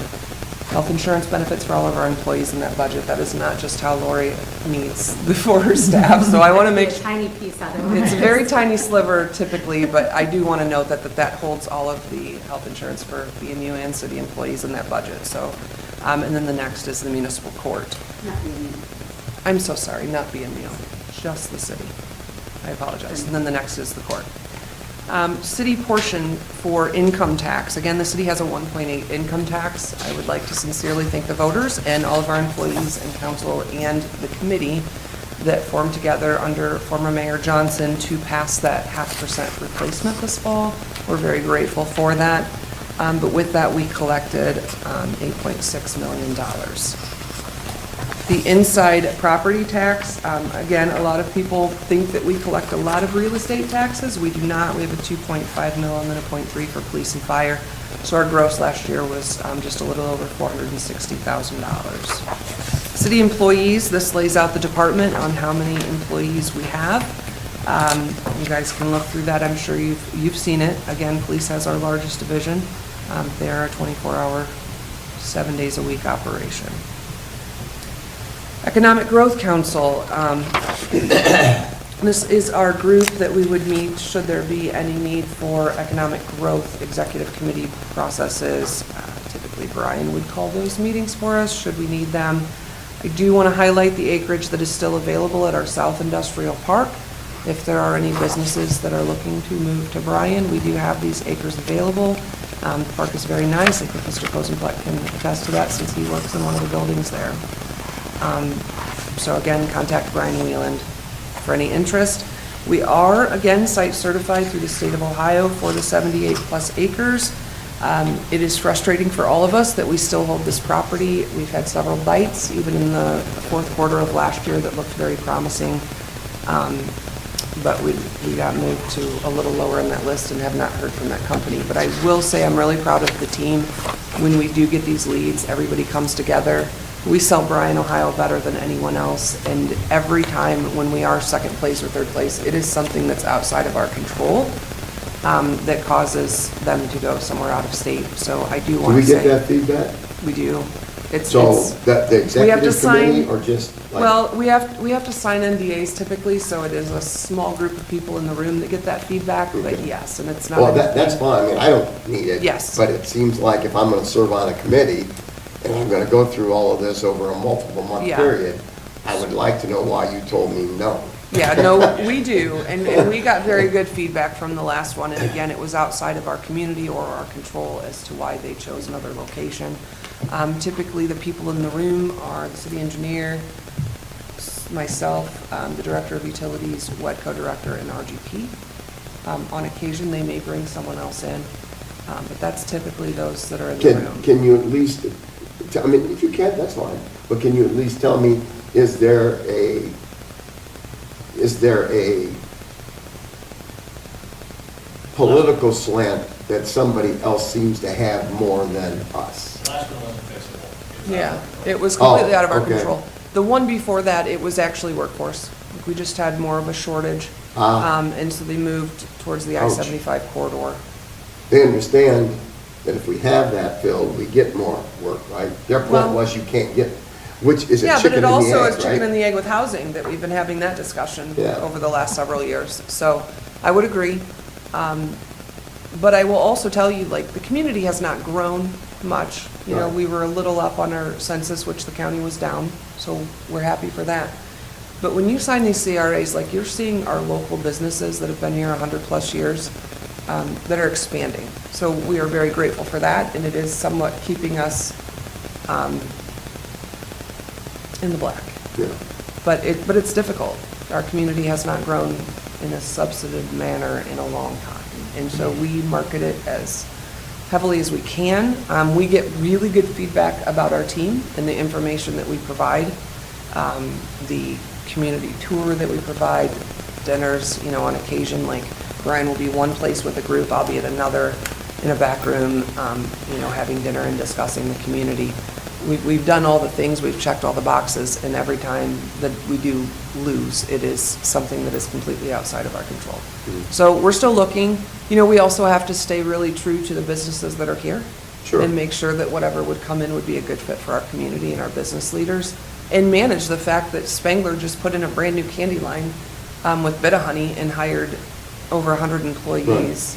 health insurance benefits for all of our employees in that budget. That is not just how Lori needs for her staff. So I want to make A tiny piece out of it. it's a very tiny sliver typically, but I do want to note that holds all of the health insurance for BMU and city employees in that budget. So, and then the next is the municipal court. Not really. I'm so sorry, not BMU, just the city. I apologize. And then the next is the court. City portion for income tax. Again, the city has a 1.8 income tax. I would like to sincerely thank the voters and all of our employees and council and the committee that formed together under former Mayor Johnson to pass that 0.5% replacement this fall. We're very grateful for that. But with that, we collected $8.6 million. The inside property tax, again, a lot of people think that we collect a lot of real estate taxes. We do not. We have a 2.5 mil and then a 0.3 for police and fire. So our gross last year was just a little over $460,000. City employees, this lays out the department on how many employees we have. You guys can look through that. I'm sure you've seen it. Again, police has our largest division. They're a 24-hour, 7 days a week operation. Economic Growth Council. This is our group that we would meet should there be any need for economic growth executive committee processes. Typically, Bryan would call those meetings for us should we need them. I do want to highlight the acreage that is still available at our South Industrial Park. If there are any businesses that are looking to move to Bryan, we do have these acres available. The park is very nice. I think Mr. Kozenpleck can attest to that since he works in one of the buildings there. So again, contact Bryan Wheeland for any interest. We are, again, site certified through the state of Ohio for the 78+ acres. It is frustrating for all of us that we still hold this property. We've had several bites, even in the fourth quarter of last year, that looked very promising. But we got moved to a little lower in that list and have not heard from that company. But I will say I'm really proud of the team. When we do get these leads, everybody comes together. We sell Bryan, Ohio better than anyone else, and every time when we are second place or third place, it is something that's outside of our control that causes them to go somewhere out of state. So I do Do want we to get say. that feedback? We do. So that the we have to executive committee sign- or just like? Well, we have to sign NDAs typically, so it is a small group of people in the room that get that feedback, but Okay. yes, and it's not. Well, that's fine, I mean, I don't need it. Yes. But it seems like if I'm gonna serve on a committee, and I'm gonna go through all of this over a multiple month Yeah. period, I would like to know why you told me no. Yeah, no, we do, and we got very good feedback from the last one, and again, it was outside of our community or our control as to why they chose another location. Typically, the people in the room are the city engineer, myself, the director of utilities, WEDCO director, and RGP. On occasion, they may bring someone else in, but that's typically those that are in the room. Can you at least, I mean, if you can't, that's fine, but can you at least tell me, is there a political slant that somebody else seems to have more than us? Last one wasn't fixable. Yeah, it was completely out of our okay. control. The one before that, it was actually workforce. We just had more of a shortage, and so they moved towards the Ouch. I-75 corridor. They understand that if we have that filled, we get more work, right? Their point Well- was you can't get, which is a Yeah, but chicken it and the also egg, is chicken and right? the egg with housing, that we've been having that discussion Yeah. over the last several years. So I would agree. But I will also tell you, like, the community has not grown much. You know, Right. we were a little up on our census, which the county was down, so we're happy for that. But when you sign these CRAs, like, you're seeing our local businesses that have been here 100-plus years that are expanding. So we are very grateful for that, and it is somewhat keeping us in the black. Yeah. But it's difficult. Our community has not grown in a substantive manner in a long time. And so we market it as heavily as we can. We get really good feedback about our team and the information that we provide, the community tour that we provide, dinners, you know, on occasion, like Bryan will be one place with a group, I'll be at another in a back room, you know, having dinner and discussing the community. We've done all the things, we've checked all the boxes, and every time that we do lose, it is something that is completely outside of our control. So we're still looking. You know, we also have to stay really true to the businesses that are here. Sure. And make sure that whatever would come in would be a good fit for our community and our business leaders. And manage the fact that Spangler just put in a brand-new candy line with Bit-A-Honey and hired over 100 employees.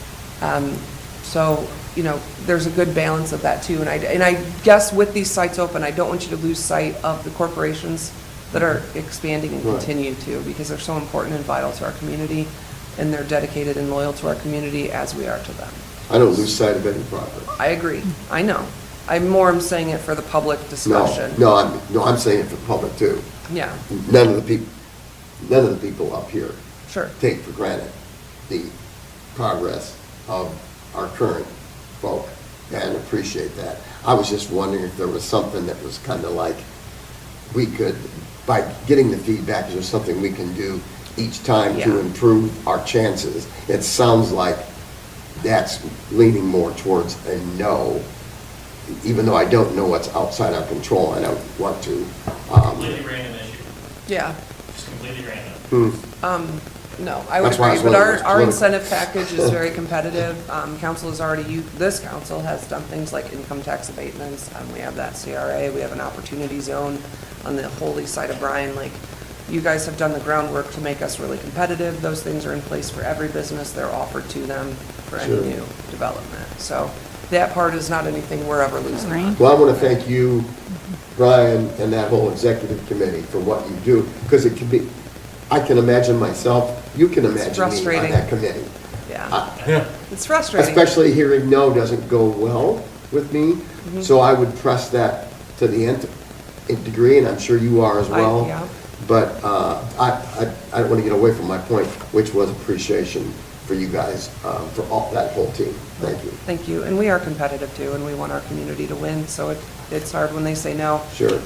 So, you know, there's a good balance of that too. And I guess with these sites open, I don't want you to lose sight of the corporations that are expanding and Right. continue to, because they're so important and vital to our community, and they're dedicated and loyal to our community as we are to them. I don't lose sight of any progress. I agree. I know. I'm saying it for the public discussion. No, I'm saying it for the public too. Yeah, None of the people up here sure. take for granted the progress of our current folk and appreciate that. I was just wondering if there was something that was kind of like, we could, by getting the feedback, is there something we can do each time to Yeah. improve our chances? It sounds like that's leaning more towards a no, even though I don't know what's outside our control, I don't want to. Completely random issue, Yeah. just completely random. No, I would That's why I agree, was but wondering if it's our political. incentive package is very competitive. Council has already, this council has done things like income tax abatements. We have that CRA, we have an opportunity zone on the Holy side of Bryan. Like, you guys have done the groundwork to make us really competitive. Those things are in place for every business. They're offered to them for any Sure. new development. So that part is not anything we're ever losing. Right. Well, I want to thank you, Bryan, and that whole executive committee for what you do, because it can be, I can imagine myself, you can imagine me on frustrating. that committee. Yeah, it's frustrating. Especially hearing no doesn't go well with me, so I would press that to the nth degree, and I'm sure you are as well. Yeah. But I don't want to get away from my point, which was appreciation for you guys, for all, that whole team. Thank you. Thank you, and we are competitive too, and we want our community to win, so it's hard when they say no. Sure.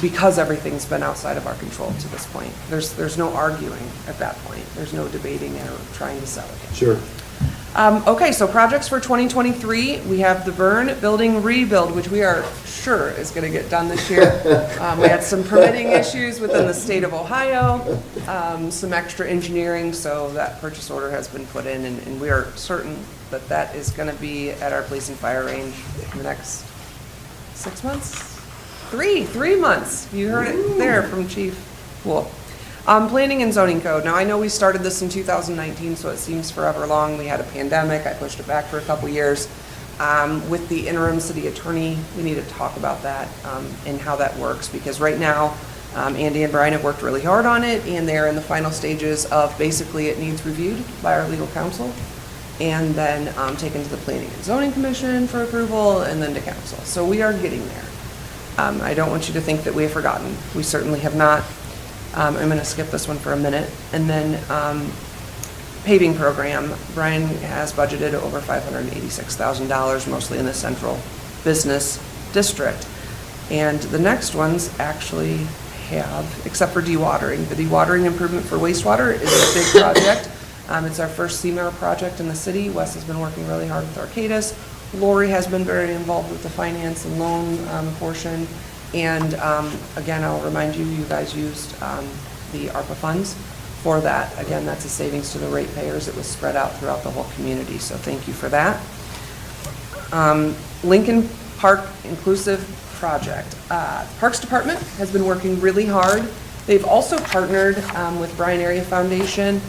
Because everything's been outside of our control to this point. There's no arguing at that point. There's no debating or trying to sell it. Sure. Okay, so projects for 2023, we have the Burn Building Rebuild, which we are sure is going to get done this year. We had some permitting issues within the state of Ohio, some extra engineering, so that purchase order has been put in, and we are certain that that is going to be at our police and fire range in the next 6 months? 3 months. You heard it there from Chief Wolf. Planning and zoning code. Now, I know we started this in 2019, so it seems forever long. We had a pandemic. I pushed it back for a couple years. With the interim city attorney, we need to talk about that and how that works, because right now, Andy and Bryan have worked really hard on it, and they're in the final stages of basically it needs reviewed by our legal counsel, and then taken to the Planning and Zoning Commission for approval, and then to council. So we are getting there. I don't want you to think that we have forgotten. We certainly have not. I'm going to skip this one for a minute. And then paving program, Bryan has budgeted over $586,000, mostly in the central business district. And the next ones actually have, except for dewatering. The dewatering improvement for wastewater is a big project. It's our first CMAR project in the city. Wes has been working really hard with Arcadis. Lori has been very involved with the finance and loan portion. And again, I'll remind you, you guys used the ARPA funds for that. Again, that's a savings to the ratepayers. It was spread out throughout the whole community, so thank you for that. Lincoln Park Inclusive Project. Parks Department has been working really hard. They've also partnered with Bryan Area Foundation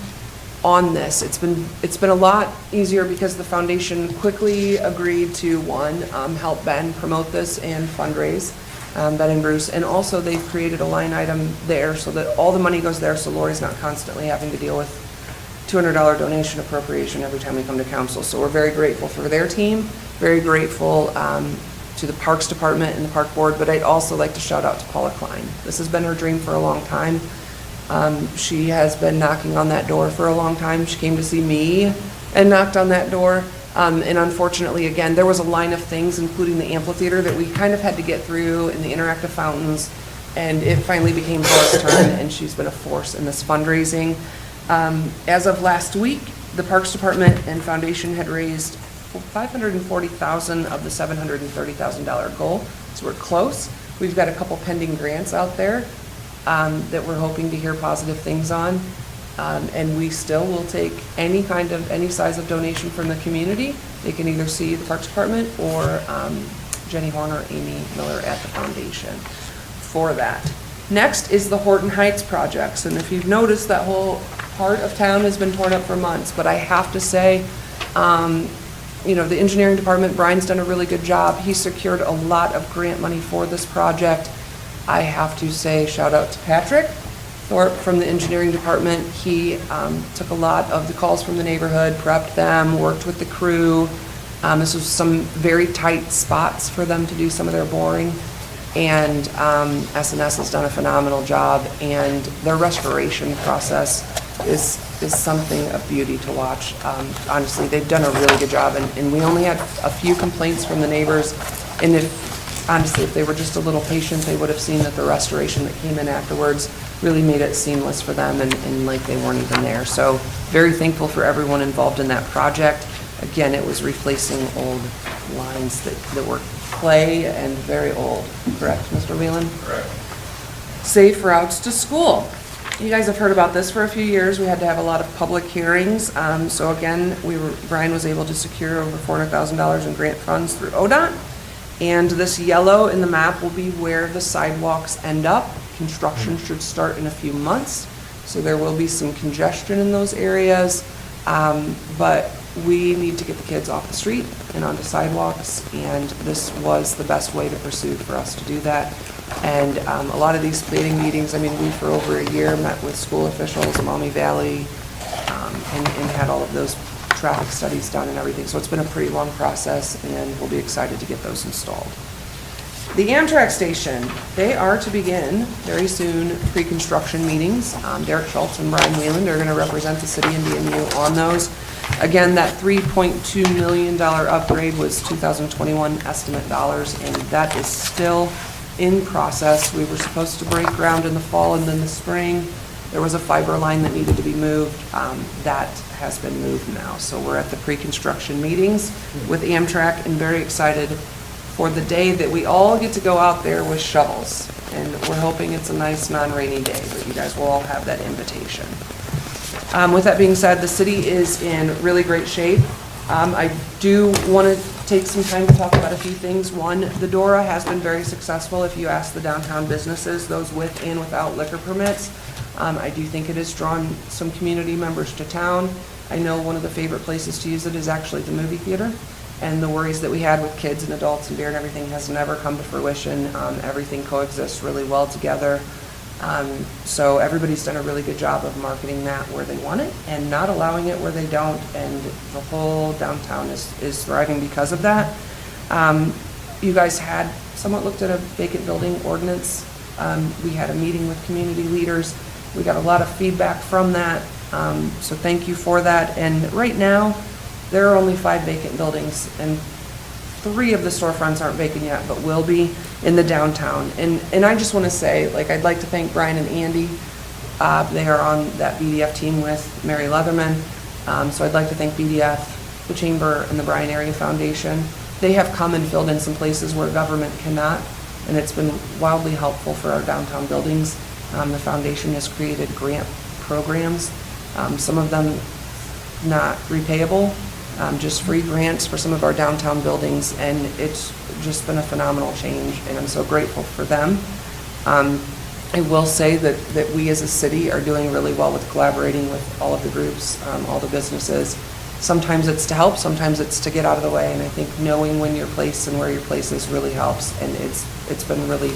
on this. It's been a lot easier because the foundation quickly agreed to, one, help Ben promote this and fundraise, Ben and Bruce, and also they've created a line item there so that all the money goes there, so Lori's not constantly having to deal with $200 donation appropriation every time we come to council. So we're very grateful for their team, very grateful to the Parks Department and the Park Board, but I'd also like to shout out to Paula Klein. This has been her dream for a long time. She has been knocking on that door for a long time. She came to see me and knocked on that door. And unfortunately, again, there was a line of things, including the amphitheater, that we kind of had to get through, and the interactive fountains, and it finally became Paula's turn, and she's been a force in this fundraising. As of last week, the Parks Department and Foundation had raised $540,000 of the $730,000 goal, so we're close. We've got a couple pending grants out there that we're hoping to hear positive things on. And we still will take any size of donation from the community. They can either see the Parks Department or Jenny Horn or Amy Miller at the foundation for that. Next is the Horton Heights projects. And if you've noticed, that whole part of town has been torn up for months. But I have to say, the engineering department, Bryan's done a really good job. He secured a lot of grant money for this project. I have to say, shout out to Patrick Thorpe from the engineering department. He took a lot of the calls from the neighborhood, prepped them, worked with the crew. This was some very tight spots for them to do some of their boring. And S&S has done a phenomenal job, and their restoration process is something of beauty to watch. Honestly, they've done a really good job, and we only had a few complaints from the neighbors. And if they were just a little patient, they would have seen that the restoration that came in afterwards really made it seamless for them, and like they weren't even there. So very thankful for everyone involved in that project. Again, it was replacing old lines that were clay and very old. Correct, Mr. Whelan? Correct. Safe routes to school. You guys have heard about this for a few years. We had to have a lot of public hearings. So again, Bryan was able to secure over $400,000 in grant funds through ODOT. And this yellow in the map will be where the sidewalks end up. Construction should start in a few months, so there will be some congestion in those areas. But we need to get the kids off the street and onto sidewalks, and this was the best way to pursue for us to do that. And a lot of these planning meetings, we for over a year met with school officials, Maumee Valley, and had all of those traffic studies done and everything. So it's been a pretty long process, and we'll be excited to get those installed. The Amtrak station, they are to begin very soon pre-construction meetings. Derek Schultz and Brian Whelan are going to represent the city and DMU on those. Again, that $3.2 million upgrade was 2021 estimate dollars, and that is still in process. We were supposed to break ground in the fall and then the spring. There was a fiber line that needed to be moved. That has been moved now. So we're at the pre-construction meetings with Amtrak and very excited for the day that we all get to go out there with shovels. And we're hoping it's a nice, non-rainy day, but you guys will all have that invitation. With that being said, the city is in really great shape. I do want to take some time to talk about a few things. One, the DORA has been very successful. If you ask the downtown businesses, those with and without liquor permits, I do think it has drawn some community members to town. I know one of the favorite places to use it is actually the movie theater. And the worries that we had with kids and adults and beer and everything has never come to fruition. Everything coexists really well together. So everybody's done a really good job of marketing that where they want it and not allowing it where they don't. And the whole downtown is thriving because of that. You guys had somewhat looked at a vacant building ordinance. We had a meeting with community leaders. We got a lot of feedback from that. So thank you for that. And right now, there are only 5 vacant buildings, and 3 of the storefronts aren't vacant yet, but will be in the downtown. And I just want to say, like, I'd like to thank Bryan and Andy. They are on that BDF team with Mary Leatherman. So I'd like to thank BDF, the Chamber, and the Bryan Area Foundation. They have come and filled in some places where government cannot, and it's been wildly helpful for our downtown buildings. The foundation has created grant programs, some of them not repayable, just free grants for some of our downtown buildings, and it's just been a phenomenal change, and I'm so grateful for them. I will say that we as a city are doing really well with collaborating with all of the groups, all the businesses. Sometimes it's to help, sometimes it's to get out of the way, and I think knowing when your place and where your place is really helps, and it's been really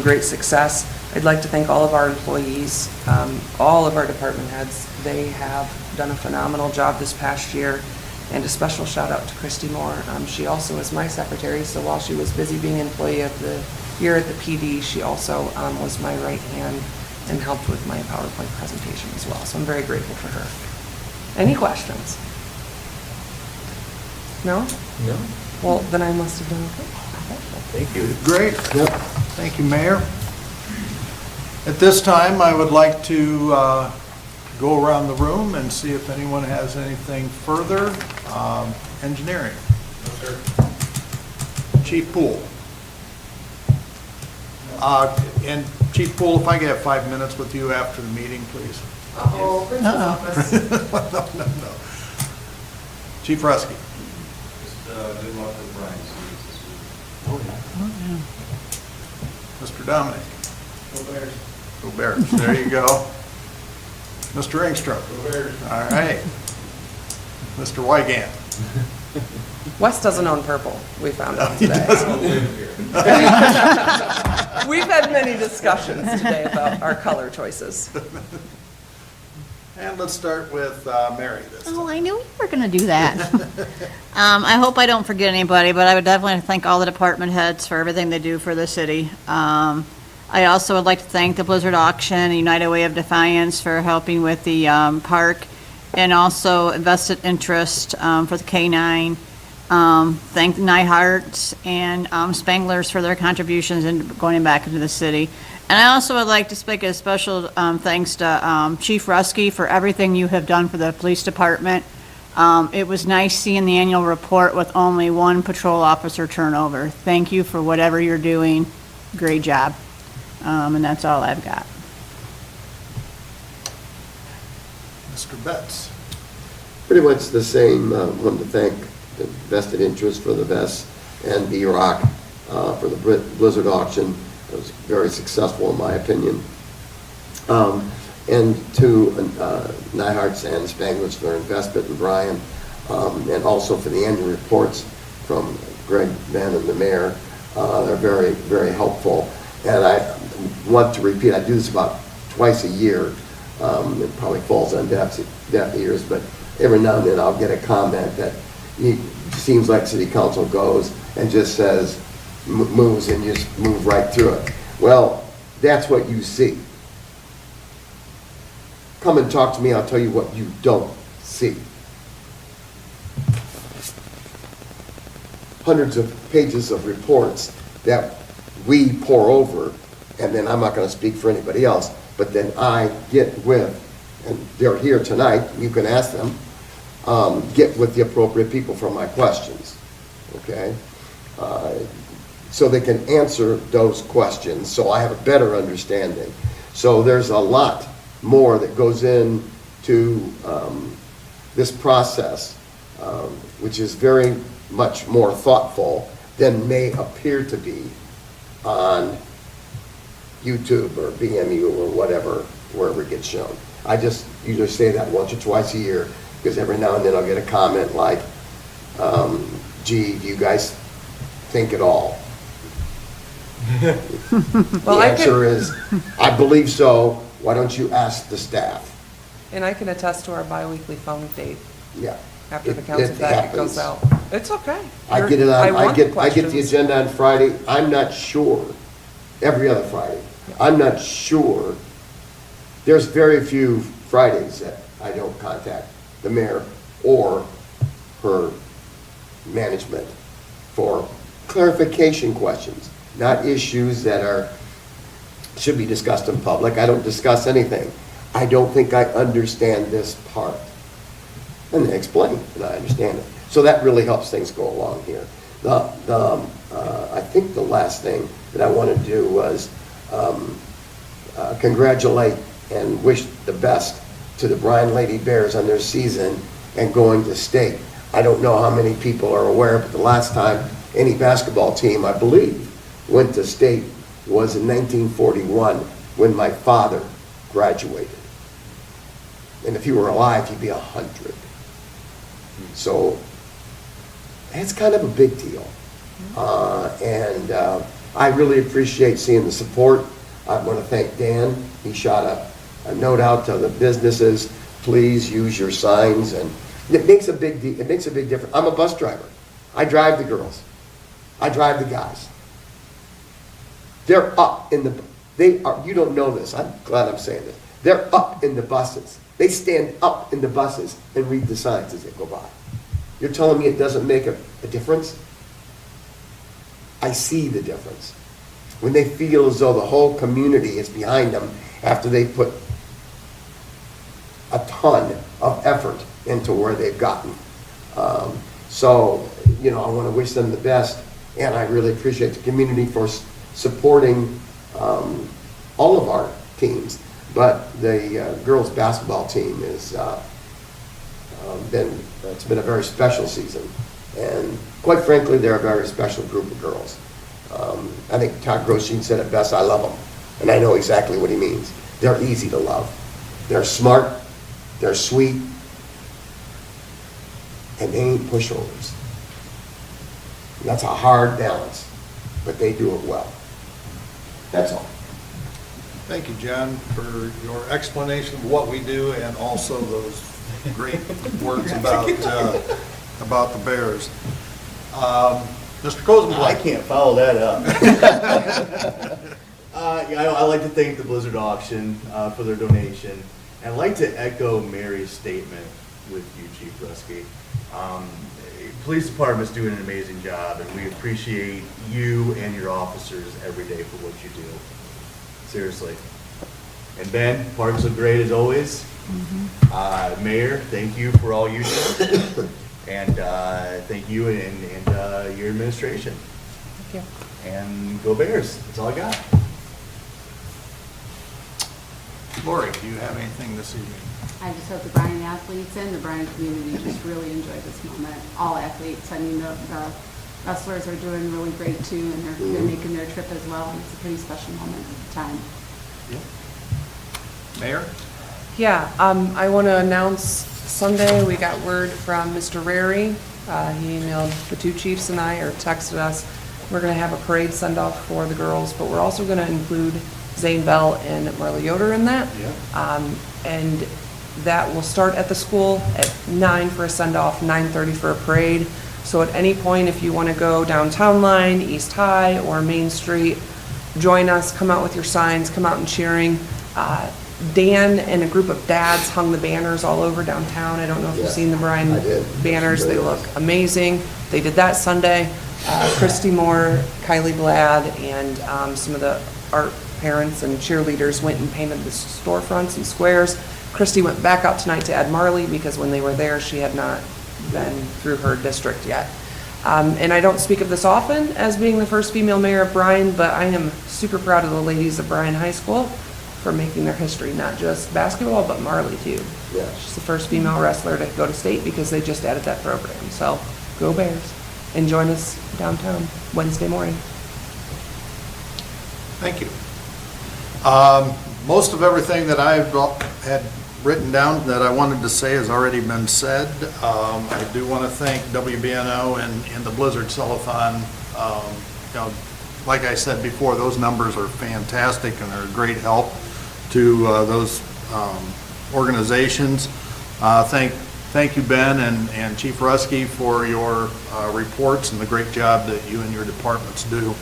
great success. I'd like to thank all of our employees, all of our department heads. They have done a phenomenal job this past year. And a special shout out to Christy Moore. She also is my secretary, so while she was busy being employee of the year at the PD, she also was my right hand and helped with my PowerPoint presentation as well. So I'm very grateful for her. Any questions? No? No. Well, then I must have done okay. Thank you. Great. Thank you, Mayor. At this time, I would like to go around the room and see if anyone has anything further. Engineering. No, sir. Chief Poole. And Chief Poole, if I could have 5 minutes with you after the meeting, please. Uh-oh, principal's office. No. Chief Rusky. Just good luck with Bryan. Mr. Dominic. Go Bears. Go Bears. There you go. Mr. Engstrom. Go Bears. All right. Mr. Wygant. Wes doesn't own purple, we found out He today. doesn't. I don't live here. We've had many discussions today about our color choices. And let's start with Mary this time. Oh, I knew you were going to do that. I hope I don't forget anybody, but I would definitely thank all the department heads for everything they do for the city. I also would like to thank the Blizzard Auction, United Way of Defiance for helping with the park, and also invested interest for the K-9. Thank Nyhart and Spanglers for their contributions and going back into the city. And I also would like to make a special thanks to Chief Rusky for everything you have done for the police department. It was nice seeing the annual report with only 1 patrol officer turnover. Thank you for whatever you're doing. Great job. And that's all I've got. Mr. Betts. Pretty much the same. Want to thank the vested interest for the vests and B-Rock for the Blizzard auction. It was very successful in my opinion. And to Nyhart's and Spanglers for their investment in Bryan, and also for the annual reports from Greg, Ben, and the mayor. They're very, very helpful. And I want to repeat, I do this about twice a year. It probably falls on deaf ears, but every now and then I'll get a comment that it seems like city council goes and just says, moves and just move right through it. Well, that's what you see. Come and talk to me, I'll tell you what you don't see. Hundreds of pages of reports that we pour over, and then I'm not going to speak for anybody else, but then I get with, and they're here tonight, you can ask them, get with the appropriate people for my questions, okay? so they can answer those questions, so I have a better understanding. So there's a lot more that goes into this process, which is very much more thoughtful than may appear to be on YouTube or BMU or whatever, wherever it gets shown. I just usually say that once or twice a year, because every now and then I'll get a comment like, gee, do you guys think at all? Well, The answer is, I believe so. Why don't you ask the staff? And I can attest to our bi-weekly phone date Yeah. after the It- council it packet goes happens. out. It's okay. I get it on, I want get the questions. agenda on Friday. I'm not sure, every other Friday. I'm not sure. There's very few Fridays that I don't contact the mayor or her management for clarification questions, not issues that should be discussed in public. I don't discuss anything. I don't think I understand this part. And they explain, and I understand it. So that really helps things go along here. I think the last thing that I want to do was congratulate and wish the best to the Bryan Lady Bears on their season and going to state. I don't know how many people are aware, but the last time any basketball team, I believe, went to state was in 1941 when my father graduated. And if you were alive, you'd be 100. So it's kind of a big deal. And I really appreciate seeing the support. I want to thank Dan. He shot a note out to the businesses, please use your signs. And it makes a big it makes a big difference. I'm a bus driver. I drive the girls. I drive the guys. They're up in you don't know this. I'm glad I'm saying this. They're up in the buses. They stand up in the buses and read the signs as they go by. You're telling me it doesn't make a difference? I see the difference. When they feel as though the whole community is behind them after they put a ton of effort into where they've gotten. So, I want to wish them the best, and I really appreciate the community for supporting all of our teams. But the girls' basketball team has it's been a very special season. And quite frankly, they're a very special group of girls. I think Todd Grosjean said it best, I love them. And I know exactly what he means. They're easy to love. They're smart, they're sweet, and they ain't pushovers. And that's a hard balance, but they do it well. That's all. Thank you, John, for your explanation of what we do and also those great words about the Bears. Mr. Kozenblatt. I can't follow that up. I like to thank the Blizzard Auction for their donation. And I'd like to echo Mary's statement with you, Chief Rusky. Police Department's doing an amazing job, and we appreciate you and your officers every day for what you do. Seriously. And Ben, Parks look great as always. Mayor, thank you for all you do. And thank you and your administration. Thank you. And go Bears. That's all I got. Lori, do you have anything this evening? I just hope the Bryan athletes and the Bryan community just really enjoy this moment. All athletes, I mean, the wrestlers are doing really great too, and they're making their trip as well. And it's a pretty special moment at the time. Mayor? Yeah, I want to announce Sunday, we got word from Mr. Rary. He emailed the two chiefs and I, or texted us. We're going to have a parade send-off for the girls, but we're also going to include Zane Bell and Marley Yoder in that. And that will start at the school at 9 for a send-off, 9:30 for a parade. So at any point, if you want to go downtown line, East High, or Main Street, join us, come out with your signs, come out and cheering. Dan and a group of dads hung the banners all over downtown. I don't know if you've seen the Bryan I did. banners. They look amazing. They did that Sunday. Christy Moore, Kylie Blad, and some of the art parents and cheerleaders went and painted the storefronts and squares. Christy went back out tonight to add Marley because when they were there, she had not been through her district yet. And I don't speak of this often as being the first female mayor of Bryan, but I am super proud of the ladies of Bryan High School for making their history, not just basketball, but Marley too. Yeah. She's the first female wrestler to go to state because they just added that program. So, go Bears. And join us downtown Wednesday morning. Thank you. Most of everything that I've had written down that I wanted to say has already been said. I do want to thank WBNO and the Blizzard Cellathon. Like I said before, those numbers are fantastic and are a great help to those organizations. Thank you, Ben and Chief Ruskey, for your reports and the great job that you and your departments do.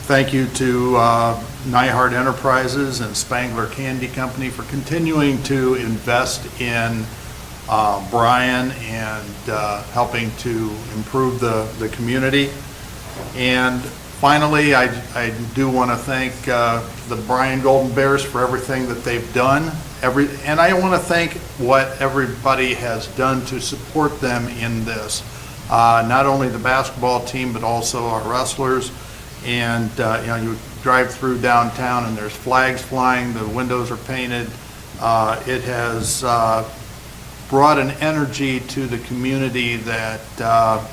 Thank you to Nyhard Enterprises and Spangler Candy Company for continuing to invest in Bryan and helping to improve the community. And finally, I do want to thank the Bryan Golden Bears for everything that they've done. And I want to thank what everybody has done to support them in this. Not only the basketball team, but also our wrestlers. And you drive through downtown and there's flags flying, the windows are painted. It has brought an energy to the community that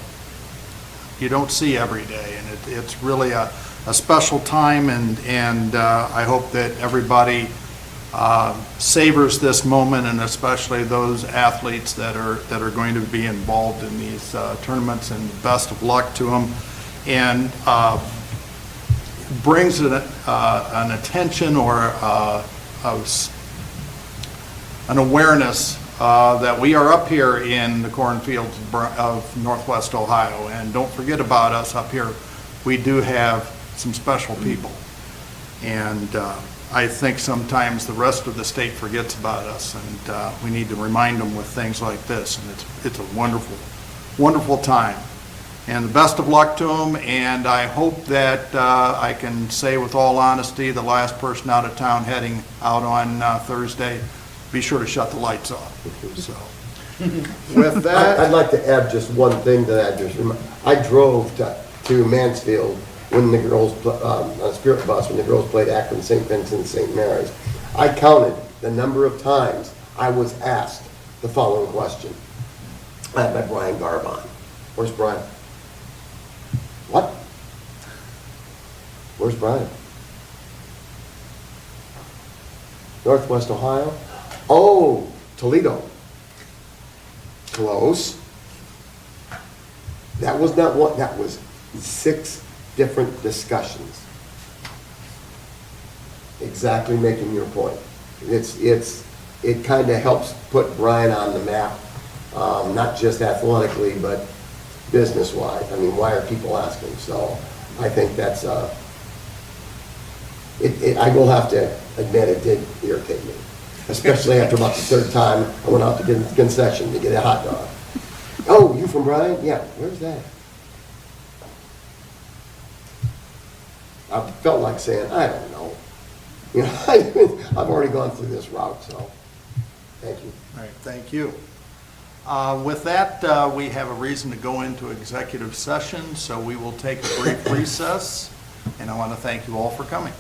you don't see every day, and it's really a special time, and I hope that everybody savors this moment, and especially those athletes that are going to be involved in these tournaments, and best of luck to them. And brings an attention or an awareness that we are up here in the cornfields of Northwest Ohio, and don't forget about us up here. We do have some special people, and I think sometimes the rest of the state forgets about us, and we need to remind them with things like this, and it's a wonderful, wonderful time. And the best of luck to them, and I hope that I can say with all honesty, the last person out of town heading out on Thursday, be sure to shut the lights off. So, with that, I'd like to add just one thing to that. I drove to Mansfield when the girls, on a spirit bus, when the girls played Akron, St. Vincent, St. Mary's. I counted the number of times I was asked the following question by Brian Garbon. Where's Brian? What? Where's Bryan? Northwest Ohio? Oh, Toledo. Close. That was not one, that was 6 different discussions. Exactly making your point. It kind of helps put Bryan on the map, not just athletically, but business-wise. I mean, why are people asking? So I think that's, I will have to admit it did irritate me, especially after about the 3rd time I went out to get a concession to get a hot dog. Oh, you from Bryan? Yeah, where's that? I felt like saying, I don't know. You know, I've already gone through this route, so thank you. all right, thank you. With that, we have a reason to go into executive session, so we will take a brief recess, and I want to thank you all for coming.